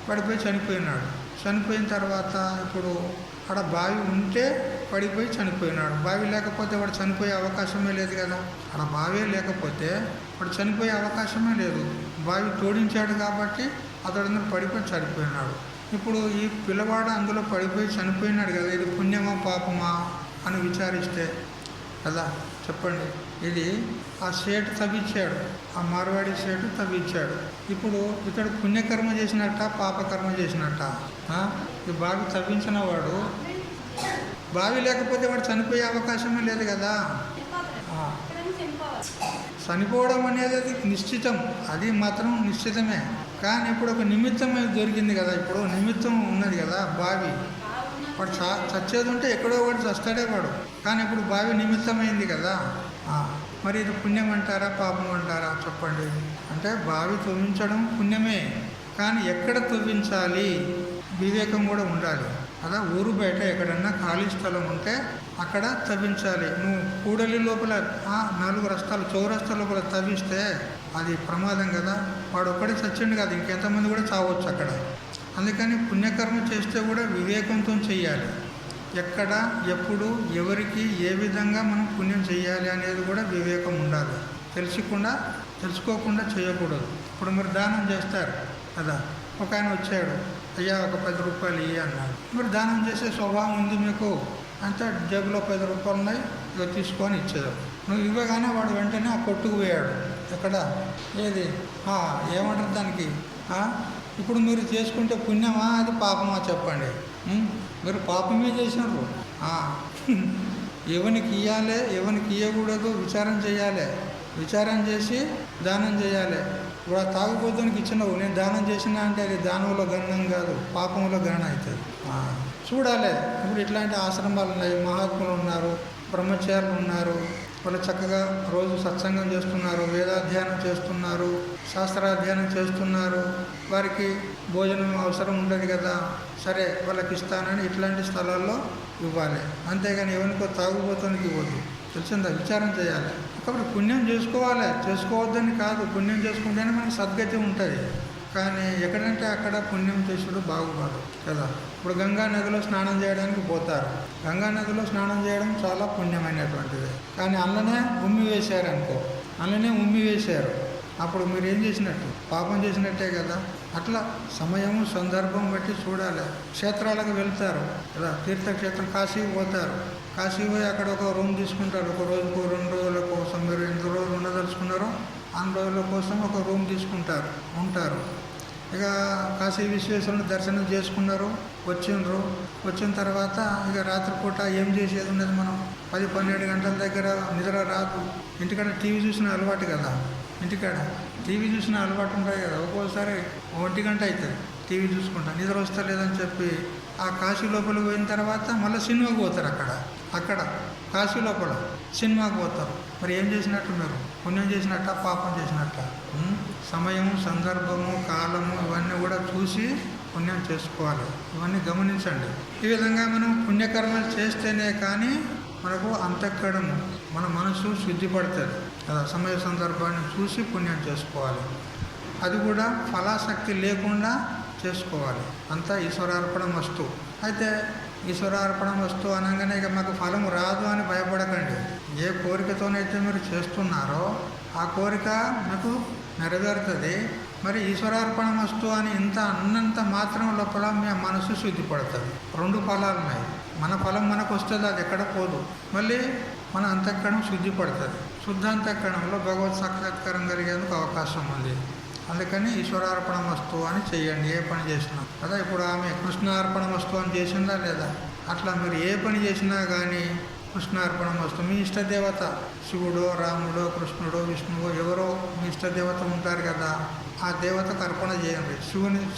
పడిపోయి చనిపోయినాడు. చనిపోయిన తర్వాత ఇప్పుడు ఆడ బావి ఉంటే పడిపోయి చనిపోయినాడు. బావి లేకపోతే వాడు చనిపోయే అవకాశమే లేదు కదా. ఆడ బావి లేకపోతే వాడు చనిపోయే అవకాశమే లేదు. బావి తోడించాడు కాబట్టి అతడు పడిపోయి చనిపోయినాడు. ఇప్పుడు ఈ పిల్లవాడు అందులో పడిపోయి చనిపోయినాడు కదా, ఇది పుణ్యమా పాపమా అని విచారిస్తే కదా చెప్పండి. ఇది ఆ సేటు తవ్వించాడు, ఆ మార్వాడి సేటు తవ్వించాడు. ఇప్పుడు ఇతడు పుణ్యకర్మ చేసినట్ట, పాపకర్మ చేసినట్ట? ఈ బావి తవ్వించిన వాడు, బావి లేకపోతే వాడు చనిపోయే అవకాశమే లేదు కదా. చనిపోవడం అనేది అది నిశ్చితం, అది మాత్రం నిశ్చితమే. కానీ ఇప్పుడు ఒక నిమిత్తం దొరికింది కదా, ఇప్పుడు నిమిత్తం ఉన్నది కదా బావి. వాడు చచ్చేది ఉంటే ఎక్కడో వాడు చస్తాడే వాడు, కానీ ఇప్పుడు బావి నిమిత్తమైంది కదా. మరి ఇది పుణ్యం అంటారా పాపం అంటారా చెప్పండి? అంటే బావి తవ్వించడం పుణ్యమే, కానీ ఎక్కడ తవ్వించాలి వివేకం కూడా ఉండాలి కదా. ఊరు బయట ఎక్కడన్నా ఖాళీ స్థలం ఉంటే అక్కడ తవ్వించాలి. నువ్వు కూడలి లోపల 4 రస్తాలు చౌరస్తా లోపల తవ్విస్తే అది ప్రమాదం కదా. వాడు ఒక్కడే చచ్చిండు కదా, ఇంకెంతమంది కూడా చావచ్చు అక్కడ. అందుకని పుణ్యకర్మ చేస్తే కూడా వివేకంతో చేయాలి. ఎక్కడ, ఎప్పుడు, ఎవరికి, ఏ విధంగా మనం పుణ్యం చేయాలి అనేది కూడా వివేకం ఉండాలి. తెలుసుకోకుండా చేయకూడదు. ఇప్పుడు మీరు దానం చేస్తారు కదా, ఒక ఆయన వచ్చాడు, అయ్యా ఒక 10 రూపాయలు ఇయ్యి అన్నాడు. మీరు దానం చేసే స్వభావం ఉంది మీకు అంటే, జేబులో 10 రూపాయలు ఉన్నాయి, ఇక తీసుకొని ఇచ్చేది. నువ్వు ఇవ్వగానే వాడు వెంటనే ఆ కొట్టుకు పోయాడు. ఎక్కడ ఏది ఏమంటారు దానికి? ఇప్పుడు మీరు చేసుకుంటే పుణ్యమా అది పాపమా చెప్పండి? మీరు పాపమే చేసినారు. ఎవరికి ఇవ్వాలి, ఎవరికి ఇవ్వకూడదు విచారం చేయాలి. విచారం చేసి దానం చేయాలి. ఇప్పుడు ఆ తాగుబోతునికి ఇచ్చినవు, నేను దానం చేసినా అంటే అది దానంలో గణనం కాదు, పాపంలో గణన అవుతుంది. చూడాలి. ఇప్పుడు ఇట్లాంటి ఆశ్రమాలు ఉన్నాయి, మహాత్ములు ఉన్నారు, బ్రహ్మచారులు ఉన్నారు, వాళ్ళు చక్కగా రోజు సత్సంగం చేస్తున్నారు, వేదాధ్యయనం చేస్తున్నారు, శాస్త్రాధ్యయనం చేస్తున్నారు, వారికి భోజనం అవసరం ఉండదు కదా, సరే వాళ్ళకి ఇస్తానని ఇట్లాంటి స్థలాల్లో ఇవ్వాలి. అంతేగాని ఎవరికో తాగుబోతానికి ఇవ్వద్దు. తెలిసిందా? విచారం చేయాలి. కాబట్టి పుణ్యం చేసుకోవాలి, చేసుకోవద్దని కాదు, పుణ్యం చేసుకుంటేనే మనకి సద్గతి ఉంటుంది. కానీ ఎక్కడంటే అక్కడ పుణ్యం చేసుడు బాగుపడదు కదా. ఇప్పుడు గంగా నదిలో స్నానం చేయడానికి పోతారు. గంగా నదిలో స్నానం చేయడం చాలా పుణ్యమైనటువంటిది. కానీ అందులోనే ఉమ్మి వేశారు అనుకో, అందులోనే ఉమ్మి వేశారు, అప్పుడు మీరు ఏం చేసినట్టు? పాపం చేసినట్టే కదా. అట్లా సమయము సందర్భం బట్టి చూడాలి. క్షేత్రాలకు వెళ్తారు కదా, తీర్థక్షేత్రం కాశీకి పోతారు. కాశీకి పోయి అక్కడ ఒక రూమ్ తీసుకుంటారు. ఒక రోజుకు 2 రోజుల కోసం మీరు ఎన్ని రోజులు ఉండదలుచుకున్నారో అన్ని రోజుల కోసం ఒక రూమ్ తీసుకుంటారు, ఉంటారు. ఇక కాశీ విశ్వేశ్వరుని దర్శనం చేసుకున్నారు, వచ్చిన తర్వాత ఇక రాత్రిపూట ఏం చేసేది ఉన్నది. మనం 10-12 గంటల దగ్గర నిద్ర రాదు. ఇంటికాడ టీవీ చూసిన అలవాటు కదా, ఇంటికాడ టీవీ చూసిన అలవాటు ఉంటుంది కదా. ఒక్కోసారి 1 గంట అవుతుంది టీవీ చూసుకుంటా, నిద్ర వస్తలేదని చెప్పి ఆ కాశీ లోపలికి పోయిన తర్వాత మళ్ళీ సినిమాకి పోతారు. అక్కడ కాశీ లోపల సినిమాకి పోతారు. మరి ఏం చేసినట్టు? మీరు పుణ్యం చేసినట్ట, పాపం చేసినట్ట? సమయము, సందర్భము, కాలము ఇవన్నీ కూడా చూసి పుణ్యం చేసుకోవాలి. ఇవన్నీ గమనించండి. ఈ విధంగా మనం పుణ్యకర్మలు చేస్తేనే కానీ మనకు అంతఃకరణము, మన మనసు శుద్ధి పడుతుంది కదా. సమయ సందర్భాన్ని చూసి పుణ్యం చేసుకోవాలి. అది కూడా ఫలాసక్తి లేకుండా చేసుకోవాలి. అంతా ఈశ్వరార్పణం వస్తు. అయితే ఈశ్వరార్పణం వస్తు అనగానే ఇక మాకు ఫలం రాదు అని భయపడకండి. ఏ కోరికతోనైతే మీరు చేస్తున్నారో ఆ కోరిక మీకు నెరవేరుతుంది. మరి ఈశ్వరార్పణం వస్తు అని ఇంత అన్నంత మాత్రం లోపల మీ మనసు శుద్ధి పడుతుంది. 2 ఫలాలు ఉన్నాయి. మన ఫలం మనకు వస్తుంది, అది ఎక్కడ పోదు. మళ్ళీ మన అంతఃకరణం శుద్ధి పడుతుంది. శుద్ధాంతఃకరణంలో భగవత్ సాక్షాత్కారం కలిగేందుకు అవకాశం ఉంది. అందుకని ఈశ్వరార్పణ వస్తువు అని చెయ్యండి ఏ పని చేసినా కదా. ఇప్పుడు ఆమె కృష్ణార్పణ వస్తువు అని చేసిందా లేదా? అట్లా మీరు ఏ పని చేసినా కానీ కృష్ణార్పణ వస్తువు. మీ ఇష్టదేవత శివుడో, రాముడో, కృష్ణుడో, విష్ణువో ఎవరో మీ ఇష్టదేవత ఉంటారు కదా, ఆ దేవతకు అర్పణ చేయండి.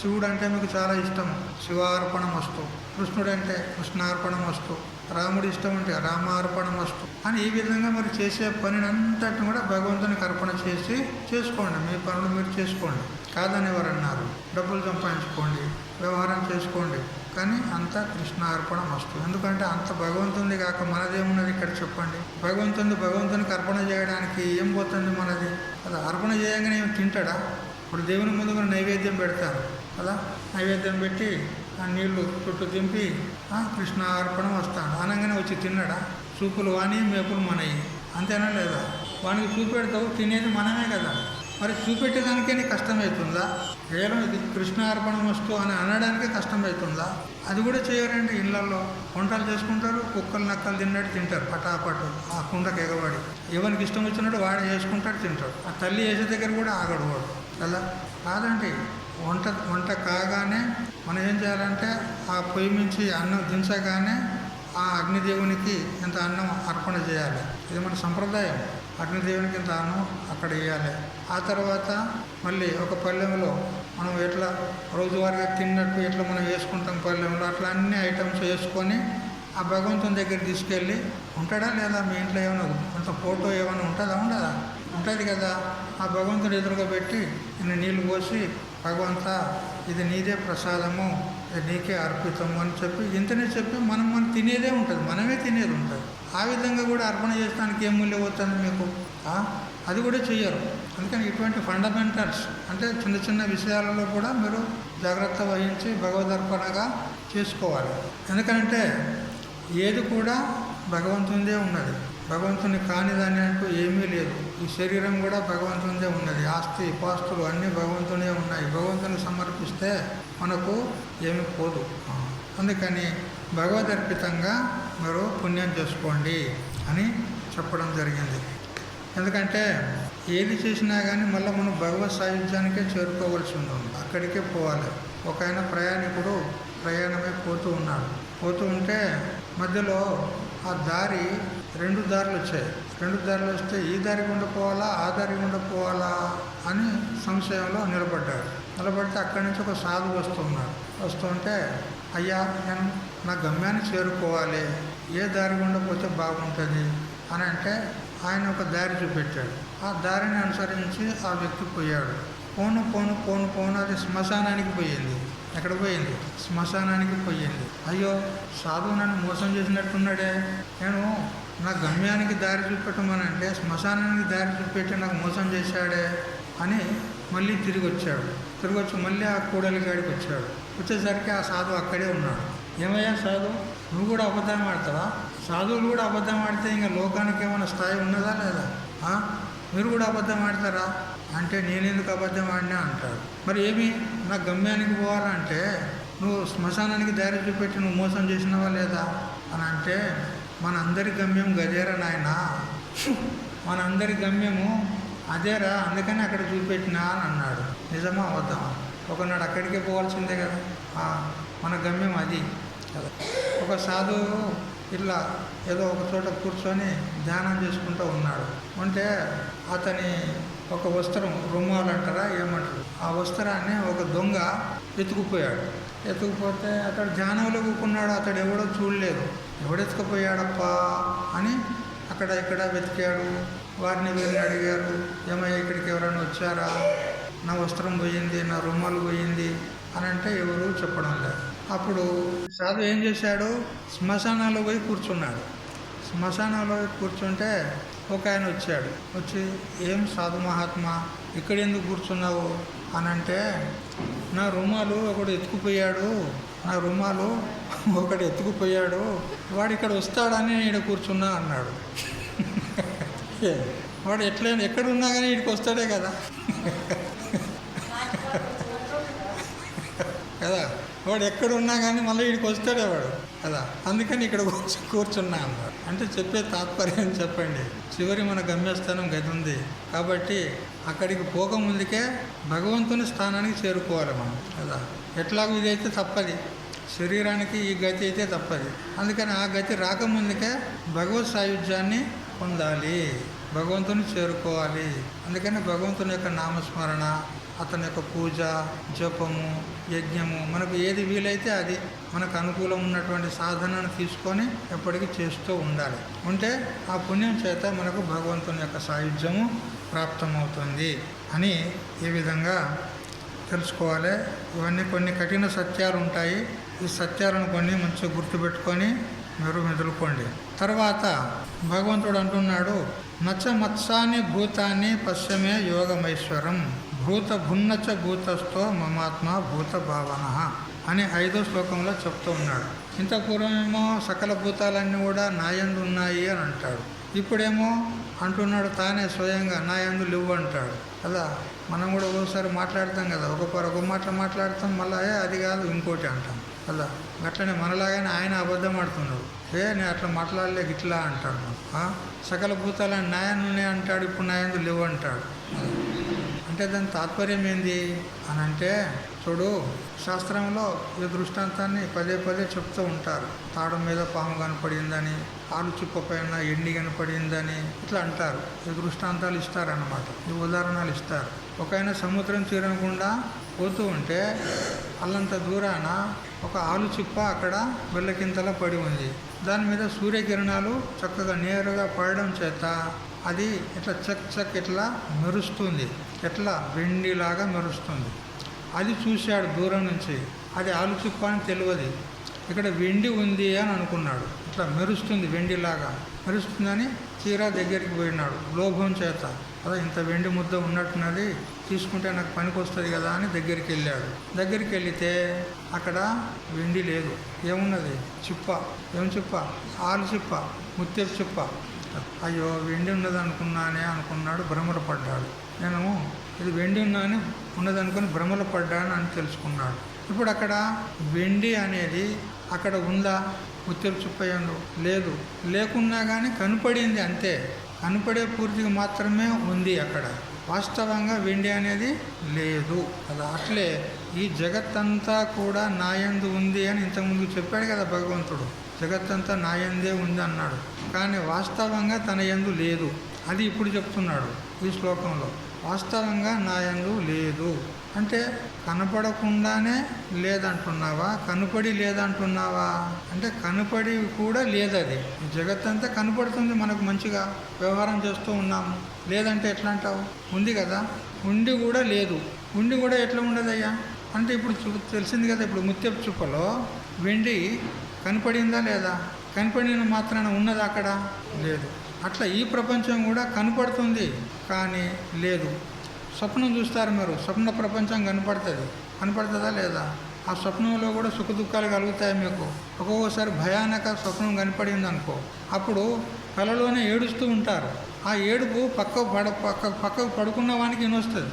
శివుడు అంటే మీకు చాలా ఇష్టం, శివార్పణం వస్తు. కృష్ణుడు అంటే కృష్ణార్పణం వస్తు. రాముడు ఇష్టం అంటే రామార్పణం వస్తు అని ఈ విధంగా మీరు చేసే పనిని అంతటిని కూడా భగవంతునికి అర్పణ చేసి చేసుకోండి. మీ పనులు మీరు చేసుకోండి. కాదని ఎవరన్నారు? డబ్బులు సంపాదించుకోండి, వ్యవహారం చేసుకోండి, కానీ అంతా కృష్ణార్పణం వస్తుంది. ఎందుకంటే అంత భగవంతునిది కాక మనదేమున్నది ఇక్కడ చెప్పండి. భగవంతునికి అర్పణ చేయడానికి ఏం పోతుంది మనది కదా. అర్పణ చేయగానే ఏమి తింటాడా? ఇప్పుడు దేవుని ముందు కూడా నైవేద్యం పెడతారు కదా. నైవేద్యం పెట్టి ఆ నీళ్లు చుట్టూ దింపి కృష్ణార్పణం వస్తాడు అనగానే వచ్చి తిన్నాడా? చూపులు వాణి, మేపులు మనయి, అంతేనా లేదా? వానికి చూపెడతావు, తినేది మనమే కదా. మరి చూపెట్టేదానికే నీకు కష్టమవుతుందా? కేవలం ఇది కృష్ణార్పణం వస్తు అని అనడానికే కష్టమవుతుందా? అది కూడా చేయరండి. ఇళ్లలో వంటలు చేసుకుంటారు, కుక్కలు నక్కలు తిన్నట్టు తింటారు పటాపటు ఆ కుండకు ఎగబడి. ఎవరికి ఇష్టం వచ్చినట్టు వాడు చేసుకుంటాడు, తింటాడు. ఆ తల్లి వేసే దగ్గర కూడా ఆగడు వాడు కదా. కాదండి, వంట కాగానే మనం ఏం చేయాలంటే ఆ పొయ్యి నుంచి అన్నం దించగానే ఆ అగ్నిదేవునికి ఇంత అన్నం అర్పణ చేయాలి. ఇది మన సంప్రదాయం. అగ్నిదేవునికి ఇంత అన్నం అక్కడ వేయాలి. ఆ తర్వాత మళ్ళీ ఒక పళ్ళెంలో మనం ఎట్లా రోజువారీగా తిన్నట్టు ఎట్లా మనం వేసుకుంటాం పళ్ళెంలో, అట్లా అన్ని ఐటమ్స్ వేసుకొని ఆ భగవంతుని దగ్గర తీసుకెళ్ళి ఉంటాడా లేదా? మీ ఇంట్లో ఏమైనా కొంత ఫోటో ఏమైనా ఉంటుందా? ఉండదా? ఉంటుంది కదా. ఆ భగవంతుని ఎదురుగా పెట్టి ఇన్ని నీళ్ళు పోసి, భగవంతా ఇది నీదే ప్రసాదము, ఇది నీకే అర్పితము అని చెప్పి ఇంతనే చెప్పి మనం తినేదే ఉంటుంది, మనమే తినేది ఉంటుంది. ఆ విధంగా కూడా అర్పణ చేయడానికి ఏం మూల్యం అవుతుంది మీకు? అది కూడా చెయ్యరు. అందుకని ఇటువంటి ఫండమెంటల్స్ అంటే చిన్న విషయాలలో కూడా మీరు జాగ్రత్త వహించి భగవదర్పణగా చేసుకోవాలి. ఎందుకంటే ఏది కూడా భగవంతునిదే ఉన్నది, భగవంతుని కానిదాన్ని అంటూ ఏమీ లేదు. ఈ శరీరం కూడా భగవంతునిదే ఉన్నది, ఆస్తి పాస్తులు అన్నీ భగవంతునే ఉన్నాయి. భగవంతుని సమర్పిస్తే మనకు ఏమి పోదు. అందుకని భగవదర్పితంగా మీరు పుణ్యం చేసుకోండి అని చెప్పడం జరిగింది. ఎందుకంటే ఏది చేసినా కానీ మళ్ళీ మనం భగవత్ సాయుధ్యానికే చేరుకోవాల్సి ఉంటుంది, అక్కడికే పోవాలి. ఒక ఆయన ప్రయాణికుడు ప్రయాణమై పోతూ ఉన్నాడు. పోతూ ఉంటే మధ్యలో ఆ దారి 2 దారులు వచ్చాయి. రెండు దారులు వస్తే ఈ దారి గుండా పోవాలా ఆ దారి గుండా పోవాలా అని సంశయంలో నిలబడితే అక్కడి నుంచి ఒక సాధువు వస్తుంటే అయ్యా నేను నా గమ్యాన్ని చేరుకోవాలి, ఏ దారి గుండా పోతే బాగుంటుంది అని అంటే ఆయన ఒక దారి చూపెట్టాడు. ఆ దారిని అనుసరించి ఆ వ్యక్తి పోయాడు. పోను అది శ్మశానానికి పోయింది. ఎక్కడ పోయింది? శ్మశానానికి పోయింది. అయ్యో, సాధువు నన్ను మోసం చేసినట్టున్నాడే, నేను నా గమ్యానికి దారి చూపెట్టమనంటే శ్మశానానికి దారి చూపెట్టి నాకు మోసం చేశాడే అని మళ్ళీ తిరిగి వచ్చి మళ్ళీ ఆ కూడలి కాడికి వచ్చేసరికి ఆ సాధువు అక్కడే ఉన్నాడు. ఏమయ్యా సాధువు, నువ్వు కూడా అబద్ధం ఆడతావా? సాధువులు కూడా అబద్ధం ఆడితే ఇంకా లోకానికి ఏమైనా స్థాయి ఉన్నదా లేదా? మీరు కూడా అబద్ధం ఆడతారా అంటే నేనెందుకు అబద్ధం ఆడినా అంటాడు. మరి ఏమి, నా గమ్యానికి పోవాలంటే నువ్వు శ్మశానానికి దారి చూపెట్టి నువ్వు మోసం చేసినావా లేదా అని అంటే మనందరి గమ్యం గదేరా నాయనా, మనందరి గమ్యము అదేరా, అందుకని అక్కడ చూపెట్టినా అని అన్నాడు. నిజమా అబద్ధమా? ఒకనాడు అక్కడికే పోవాల్సిందే కదా, మన గమ్యం అది కదా. ఒక సాధువు ఇట్లా ఏదో ఒక చోట కూర్చొని ధ్యానం చేసుకుంటూ ఉన్నాడు. అంటే అతని ఒక వస్త్రం, రుమాలు అంటారా ఏమంటారు, ఆ వస్త్రాన్ని ఒక దొంగ ఎత్తుకుపోతే అతడు ధ్యానంలో కూకున్నాడు. అతడు ఎవడో చూడలేదు. ఎవడెత్తుకుపోయాడప్పా అని అక్కడ ఇక్కడ వెతికాడు. వారిని వీరిని అడిగారు, ఏమయ్యా ఇక్కడికి ఎవరైనా వచ్చారా, నా వస్త్రం పోయింది, నా రుమాలు పోయింది అని అంటే ఎవరు చెప్పడం లేదు. అప్పుడు సాధువు ఏం చేశాడు, శ్మశానాల్లో పోయి కూర్చున్నాడు. శ్మశానంలో కూర్చుంటే ఒక ఆయన వచ్చి ఏం సాధు మహాత్మా ఇక్కడ ఎందుకు కూర్చున్నావు అని అంటే నా రుమాలు ఒకడు ఎత్తుకుపోయాడు, వాడు ఇక్కడ వస్తాడని ఈడ కూర్చున్నా అన్నాడు. వాడు ఎట్లయినా ఎక్కడున్నా కానీ ఈడికి వస్తాడే కదా వాడు ఎక్కడున్నా కానీ మళ్ళీ వీడికి వస్తాడే వాడు కదా, అందుకని ఇక్కడ కూర్చున్నా అన్నాడు. అంటే చెప్పే తాత్పర్యం చెప్పండి, చివరి మన గమ్యస్థానం గది ఉంది కాబట్టి అక్కడికి పోకముందుకే భగవంతుని స్థానానికి చేరుకోవాలి మనం కదా. ఎట్లాగో ఇదైతే తప్పది, శరీరానికి ఈ గతి అయితే తప్పది. అందుకని ఆ గతి రాకముందుకే భగవత్ సాయుధ్యాన్ని పొందాలి, భగవంతుని చేరుకోవాలి. అందుకని భగవంతుని యొక్క నామస్మరణ, అతని యొక్క పూజ, జపము, యజ్ఞము, మనకు ఏది వీలైతే అది మనకు అనుకూలం ఉన్నటువంటి సాధనను తీసుకొని ఎప్పటికీ చేస్తూ ఉంటే ఆ పుణ్యం చేత మనకు భగవంతుని యొక్క సాయుధ్యము ప్రాప్తమవుతుంది అని ఈ విధంగా తెలుసుకోవాలి. ఇవన్నీ కొన్ని కఠిన సత్యాలు ఉంటాయి. ఈ సత్యాలను కొన్ని మంచిగా గుర్తుపెట్టుకొని మీరు మెదులుకోండి. తర్వాత భగవంతుడు అంటున్నాడు, నచ మత్సాని భూతాన్ని పశ్యమే యోగమైశ్వరం భూత భున్నచ భూతస్థో మమాత్మ భూత భావన అని 5వ శ్లోకంలో చెప్తూ ఉన్నాడు. ఇంత పూర్వమేమో సకల భూతాలన్నీ కూడా నాయందు ఉన్నాయి అని అంటాడు. ఇప్పుడేమో అంటున్నాడు తానే స్వయంగా నాయందు లేవు అంటాడు కదా. మనం కూడా ఒకసారి మాట్లాడతాం కదా, ఒక మాట్లాడతాం, మళ్ళీ అది కాదు ఇంకోటి అంటాం కదా. అట్లనే మనలాగానే ఆయన అబద్ధం ఆడుతున్నాడు. నేను అట్లా మాట్లాడలేక ఇట్లా అంటాడు. సకల భూతాలని నాయనునే అంటాడు, ఇప్పుడు నాయందు లేవు అంటాడు. అంటే దాని తాత్పర్యం ఏంది అని అంటే, చూడు శాస్త్రంలో ఈ దృష్టాంతాన్ని పదే చెప్తూ ఉంటారు. తాడు మీద పాము కనపడిందని, ఆలు చుక్క పైన ఎండి కనపడిందని ఇట్లా అంటారు. ఈ దృష్టాంతాలు ఇస్తారన్నమాట, ఈ ఉదాహరణలు ఇస్తారు. ఒక ఆయన సముద్రం తీరం గుండా పోతూ ఉంటే అల్లంత దూరాన ఒక ఆలు చిప్ప అక్కడ బెల్లకింతలా పడి ఉంది. దాని మీద సూర్యకిరణాలు చక్కగా నేరుగా పడడం చేత అది ఇట్లా చక్ ఇట్లా మెరుస్తుంది, ఎట్లా వెండిలాగా మెరుస్తుంది. అది చూశాడు దూరం నుంచి. అది ఆలు చిప్ప అని తెలియదు, ఇక్కడ వెండి ఉంది అని అనుకున్నాడు. ఇట్లా మెరుస్తుంది, వెండిలాగా మెరుస్తుందని తీరా దగ్గరికి పోయినాడు లోభం చేత. అలా ఇంత వెండి ముద్ద ఉన్నట్టున్నది, తీసుకుంటే నాకు పనికి వస్తుంది కదా అని దగ్గరికి వెళ్ళాడు. దగ్గరికి వెళితే అక్కడ వెండి లేదు, ఏమున్నది చిప్ప. ఏం చిప్ప? ఆలు చిప్ప, ముత్యపు చిప్ప. అయ్యో వెండి ఉన్నది అనుకున్నాడు, భ్రమలు పడ్డాడు. నేను ఇది వెండి ఉన్నదనుకుని భ్రమలు పడ్డాను అని తెలుసుకున్నాడు. ఇప్పుడు అక్కడ వెండి అనేది అక్కడ ఉందా? ముత్యపు చిప్ప లేదు. లేకున్నా కానీ కనపడింది అంతే, కనపడే పూర్తిగా మాత్రమే ఉంది. అక్కడ వాస్తవంగా వెండి అనేది లేదు కదా. అట్లే ఈ జగత్తంతా కూడా నాయందు ఉంది అని ఇంతకుముందు చెప్పాడు కదా భగవంతుడు. జగత్తంతా నా యందే ఉంది అన్నాడు. కానీ వాస్తవంగా తన యందు లేదు. అది ఇప్పుడు చెప్తున్నాడు ఈ శ్లోకంలో. వాస్తవంగా నా యందు లేదు అంటే కనపడకుండానే లేదంటున్నావా, కనపడి లేదంటున్నావా అంటే కనపడి కూడా లేదది. జగత్తంతా కనపడుతుంది మనకు, మంచిగా వ్యవహారం చేస్తూ ఉన్నాము. లేదంటే ఎట్లా అంటావు? ఉంది కదా, ఉండి కూడా లేదు. ఉండి కూడా ఎట్లా ఉండదయ్యా అంటే ఇప్పుడు తెలిసింది కదా, ఇప్పుడు ముత్యపు చుప్పలో వెండి కనపడిందా లేదా? కనపడిన మాత్రాన ఉన్నది అక్కడ? లేదు. అట్లా ఈ ప్రపంచం కూడా కనపడుతుంది కానీ లేదు. స్వప్నం చూస్తారు మీరు, స్వప్న ప్రపంచం కనపడుతుందా లేదా? ఆ స్వప్నంలో కూడా సుఖ దుఃఖాలు కలుగుతాయి మీకు. ఒక్కొక్కసారి భయానక స్వప్నం కనపడింది అనుకో, అప్పుడు కలలోనే ఏడుస్తూ ఉంటారు. ఆ ఏడుపు పక్కకు పడుకున్న వానికి వినొస్తుంది,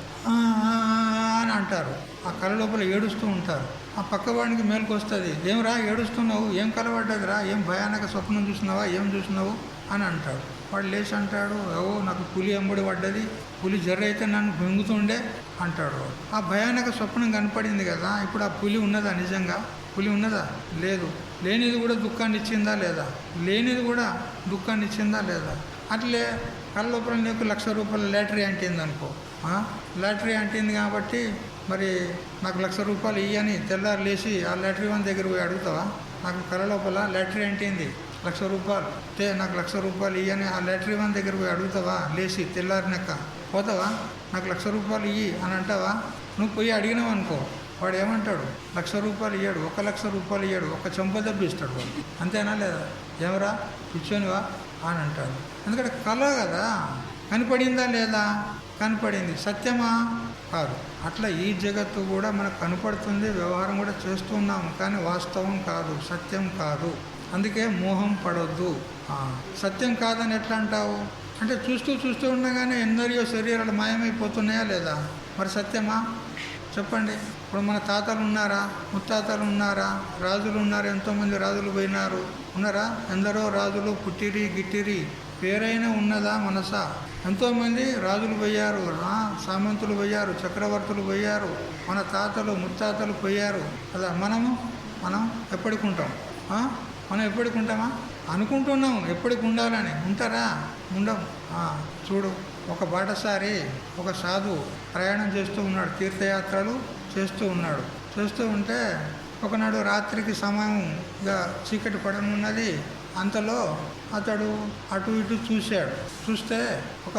అని అంటారు. ఆ కళ లోపల ఏడుస్తూ ఉంటారు. ఆ పక్కవాడికి మేలుకు వస్తుంది, ఏమిరా ఏడుస్తున్నావు, ఏం కలబడ్డదిరా, ఏం భయానక స్వప్నం చూసినావా, ఏం చూసినావు అని అంటాడు. వాడు లేచి అంటాడు, ఓ నాకు పులి ఎంబడి పడ్డది, పులి జర్ర అయితే నన్ను బెంగుతుండే అంటాడు. ఆ భయానక స్వప్నం కనపడింది కదా, ఇప్పుడు ఆ పులి ఉన్నదా? నిజంగా పులి ఉన్నదా? లేదు. లేనిది కూడా దుఃఖాన్ని ఇచ్చిందా లేదా? లేనిది కూడా దుఃఖాన్ని ఇచ్చిందా లేదా? అట్లే కళ్ళ లోపల నీకు 1,00,000 రూపాయల లాటరీ అంటింది అనుకో. లాటరీ అంటింది కాబట్టి మరి నాకు 1,00,000 రూపాయలు ఇయ్యని తెల్లారు లేచి ఆ లాటరీ వన్ దగ్గర పోయి అడుగుతావా? నాకు కళ్ళ లోపల లాటరీ అంటింది 1,00,000 రూపాయలు, నాకు 1,00,000 రూపాయలు ఇయ్యని ఆ లాటరీ వన్ దగ్గర పోయి అడుగుతావా? లేచి తెల్లారినాక పోతావా? నాకు 1,00,000 రూపాయలు ఇయ్యి అని అంటావా? నువ్వు పోయి అడిగినావు అనుకో, వాడు ఏమంటాడు? 1,00,000 రూపాయలు ఇయ్యాడు, 1,00,000 రూపాయలు ఇయ్యాడు, ఒక చెంప దెబ్బిస్తాడు వాడు. అంతేనా లేదా? ఏమరా కూర్చొనివా అని అంటాడు. ఎందుకంటే కళ కదా, కనపడిందా లేదా? కనపడింది. సత్యమా? కాదు. అట్లా ఈ జగత్తు కూడా మనకు కనపడుతుంది, వ్యవహారం కూడా చేస్తున్నాము, కానీ వాస్తవం కాదు, సత్యం కాదు. అందుకే మోహం పడొద్దు. సత్యం కాదని ఎట్లా అంటావు అంటే చూస్తూ ఉండగానే ఎందరియో శరీరాలు మాయమైపోతున్నాయా లేదా? మరి సత్యమా చెప్పండి. ఇప్పుడు మన తాతలు ఉన్నారా, ముత్తాతలు ఉన్నారా, రాజులు ఉన్నారు, ఎంతోమంది రాజులు పోయినారు, ఉన్నారా? ఎందరో రాజులు పుట్టిరి గిట్టిరి, పేరైనా ఉన్నదా మనసా? ఎంతోమంది రాజులు పోయారు, సామంతులు పోయారు, చక్రవర్తులు పోయారు, మన తాతలు ముత్తాతలు పోయారు కదా. మనం ఎప్పటికి ఉంటాం? మనం ఎప్పటికి ఉంటామా? అనుకుంటున్నాం ఎప్పటికి ఉండాలని. ఉంటారా? ఉండం. చూడు, ఒక బాటసారి ఒక సాధువు ప్రయాణం చేస్తూ ఉన్నాడు, తీర్థయాత్రలు చేస్తూ ఉన్నాడు. చేస్తూ ఉంటే ఒకనాడు రాత్రికి సమయంగా చీకటి పడనున్నది. అంతలో అతడు అటు ఇటు చూశాడు. చూస్తే ఒక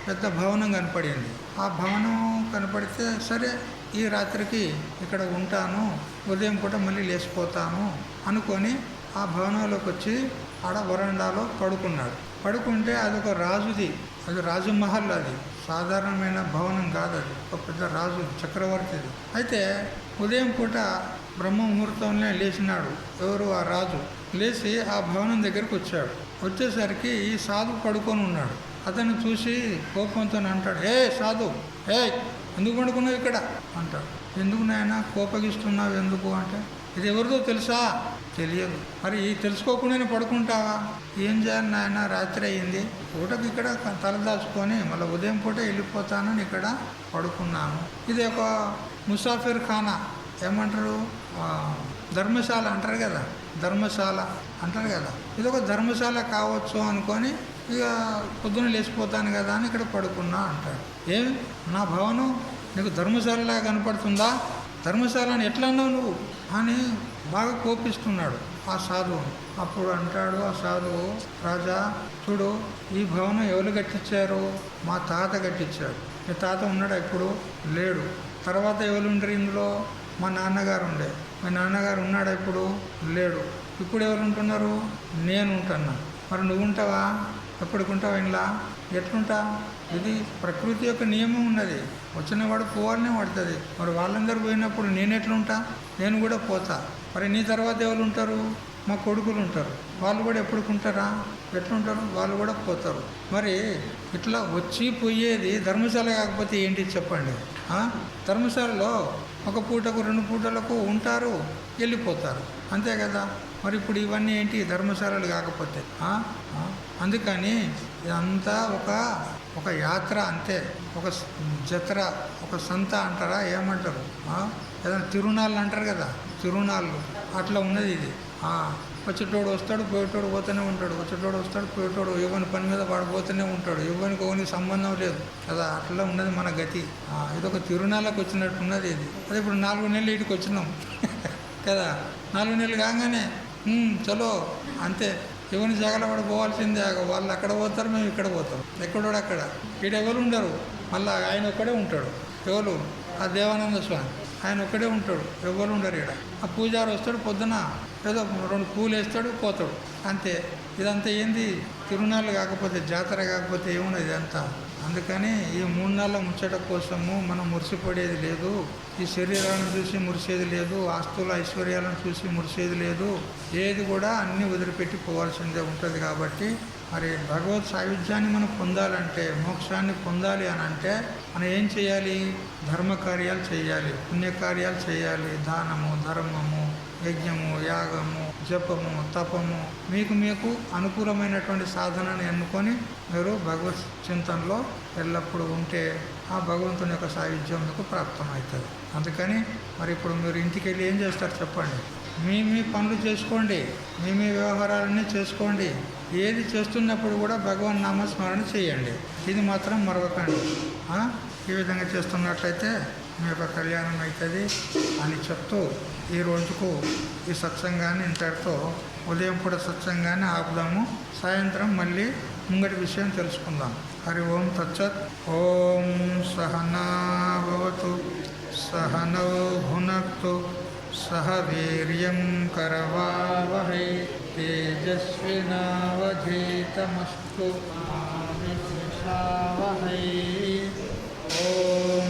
పెద్ద భవనం కనపడింది. ఆ భవనం కనపడితే సరే ఈ రాత్రికి ఇక్కడ ఉంటాను, ఉదయం పూట మళ్ళీ లేచిపోతాను అనుకొని ఆ భవనంలోకి వచ్చి ఆడ వరండాలో పడుకున్నాడు. పడుకుంటే అదొక రాజుది, అది రాజమహల్, అది సాధారణమైన భవనం కాదు, అది ఒక పెద్ద రాజు చక్రవర్తిది. అయితే ఉదయం పూట బ్రహ్మ ముహూర్తంలో లేచినాడు ఎవరు? ఆ రాజు. లేచి ఆ భవనం దగ్గరికి వచ్చాడు. వచ్చేసరికి ఈ సాధు పడుకొని ఉన్నాడు. అతను చూసి కోపంతో అంటాడు, ఏ సాధు, ఎందుకు పడుకున్నావు ఇక్కడ అంటాడు. ఎందుకు నాయనా కోపగిస్తున్నావు ఎందుకు అంటే, ఇది ఎవరిదో తెలుసా? తెలియదు. మరి తెలుసుకోకుండానే పడుకుంటావా? ఏం చేయాలి నాయన, రాత్రి అయ్యింది, పూటకి ఇక్కడ తలదాచుకొని మళ్ళీ ఉదయం పూట వెళ్ళిపోతానని ఇక్కడ పడుకున్నాను. ఇది ఒక ముసాఫిర్ ఖానా, ఏమంటారు, ధర్మశాల అంటారు కదా, ధర్మశాల అంటారు కదా, ఇది ఒక ధర్మశాల కావచ్చు అనుకొని ఇక పొద్దున్న లేచిపోతాను కదా అని ఇక్కడ పడుకున్నా అంటాడు. ఏమి నా భవనం నీకు ధర్మశాలలాగా కనపడుతుందా? ధర్మశాలని ఎట్లా అన్నావు నువ్వు అని బాగా కోపిస్తున్నాడు ఆ సాధువు. అప్పుడు అంటాడు ఆ సాధువు, రాజా చూడు, ఈ భవనం ఎవరు కట్టించారు? మా తాత కట్టించాడు. మీ తాత ఉన్నాడా? ఇప్పుడు లేడు. తర్వాత ఎవరు ఉండరు ఇందులో? మా నాన్నగారు ఉండే. మీ నాన్నగారు ఉన్నాడా? ఇప్పుడు లేడు. ఇప్పుడు ఎవరు ఉంటున్నారు? నేను ఉంటున్నా. మరి నువ్వు ఉంటావా? ఎప్పటికుంటావా? ఇంట్లో ఎట్లుంటా? ఇది ప్రకృతి యొక్క నియమం ఉన్నది. వచ్చినవాడు పోవాలనే పడుతుంది. మరి వాళ్ళందరూ పోయినప్పుడు నేను ఎట్లుంటా? నేను కూడా పోతా. మరి నీ తర్వాత ఎవరు ఉంటారు? మా కొడుకులు ఉంటారు. వాళ్ళు కూడా ఎప్పటికుంటారా? ఎట్లుంటారు? వాళ్ళు కూడా పోతారు. మరి ఇట్లా వచ్చి పోయేది ధర్మశాల కాకపోతే ఏంటి చెప్పండి? ధర్మశాలలో ఒక పూటకు 2 పూటలకు ఉంటారు, వెళ్ళిపోతారు, అంతే కదా. మరి ఇప్పుడు ఇవన్నీ ఏంటి? ధర్మశాలలు కాకపోతే. అందుకని ఇదంతా ఒక యాత్ర అంతే, ఒక జత్ర, ఒక సంత అంటారా, ఏమంటారు, ఏదైనా తిరునాళ్ళు అంటారు కదా, తిరునాళ్ళు అట్లా ఉన్నది ఇది. వచ్చేటోడు వస్తాడు, పోయేటోడు పోతూనే ఉంటాడు, వచ్చేటోడు వస్తాడు, పోయేటోడు ఎవరి పని మీద పడిపోతూనే ఉంటాడు, ఎవరికి ఒకరికి సంబంధం లేదు కదా. అట్లా ఉన్నది మన గతి. ఇదొక తిరునాళ్ళకి వచ్చినట్టు ఉన్నది ఇది. అదే ఇప్పుడు 4 నెలలు ఇటుకు వచ్చినాం కదా. 4 నెలలు కాగానే చలో అంతే, ఎవరిని జగలబడి పోవాల్సిందే. వాళ్ళు అక్కడ పోతారు, మేము ఇక్కడ పోతాం, ఎక్కడోడు అక్కడ. ఈడెవరు ఉండరు, మళ్ళీ ఆయన ఒక్కడే ఉంటాడు. ఎవరు? ఆ దేవానంద స్వామి, ఆయన ఒక్కడే ఉంటాడు, ఎవరు ఉండరు ఈడ. ఆ పూజారి వస్తాడు, పొద్దున ఏదో 2 పూలు వేస్తాడు, పోతాడు, అంతే. ఇదంతా ఏంది? తిరునాళ్ళు కాకపోతే, జాతర కాకపోతే ఏమున్నది ఇదంతా. అందుకని ఈ 3 నెలల ముచ్చట కోసము మనం మురిసిపడేది లేదు. ఈ శరీరాలను చూసి మురిసేది లేదు, ఆస్తుల ఐశ్వర్యాలను చూసి మురిసేది లేదు. ఏది కూడా అన్నీ వదిలిపెట్టి పోవాల్సిందే ఉంటుంది. కాబట్టి మరి భగవత్ సాయుధ్యాన్ని మనం పొందాలంటే, మోక్షాన్ని పొందాలి అని అంటే మనం ఏం చేయాలి? ధర్మకార్యాలు చేయాలి, పుణ్యకార్యాలు చేయాలి. దానము, ధర్మము, యజ్ఞము, యాగము, జపము, తపము, మీకు అనుకూలమైనటువంటి సాధనని ఎన్నుకొని మీరు భగవత్ చింతనలో ఎల్లప్పుడూ ఉంటే ఆ భగవంతుని యొక్క సాయుధ్యం మీకు ప్రాప్తమవుతుంది. అందుకని మరి ఇప్పుడు మీరు ఇంటికి వెళ్ళి ఏం చేస్తారు చెప్పండి? మీ పనులు చేసుకోండి, మీ వ్యవహారాలన్నీ చేసుకోండి. ఏది చేస్తున్నప్పుడు కూడా భగవన్ నామస్మరణ చేయండి. ఇది మాత్రం మరొకండి. ఈ విధంగా చేస్తున్నట్లయితే మీ యొక్క కళ్యాణం అవుతుంది అని చెప్తూ ఈ రోజుకు ఈ సత్సంగాన్ని ఇంతటితో, ఉదయం పూట సత్సంగాన్ని ఆపుదాము. సాయంత్రం మళ్ళీ ముంగటి విషయం తెలుసుకుందాం. హరి ఓం తచ్చత్. ఓం సహనాభవతు సహనౌ భునక్తు సహ వీర్యం కరవావహై తేజస్వినావధీతమస్తు మా విద్విషావహై. ఓం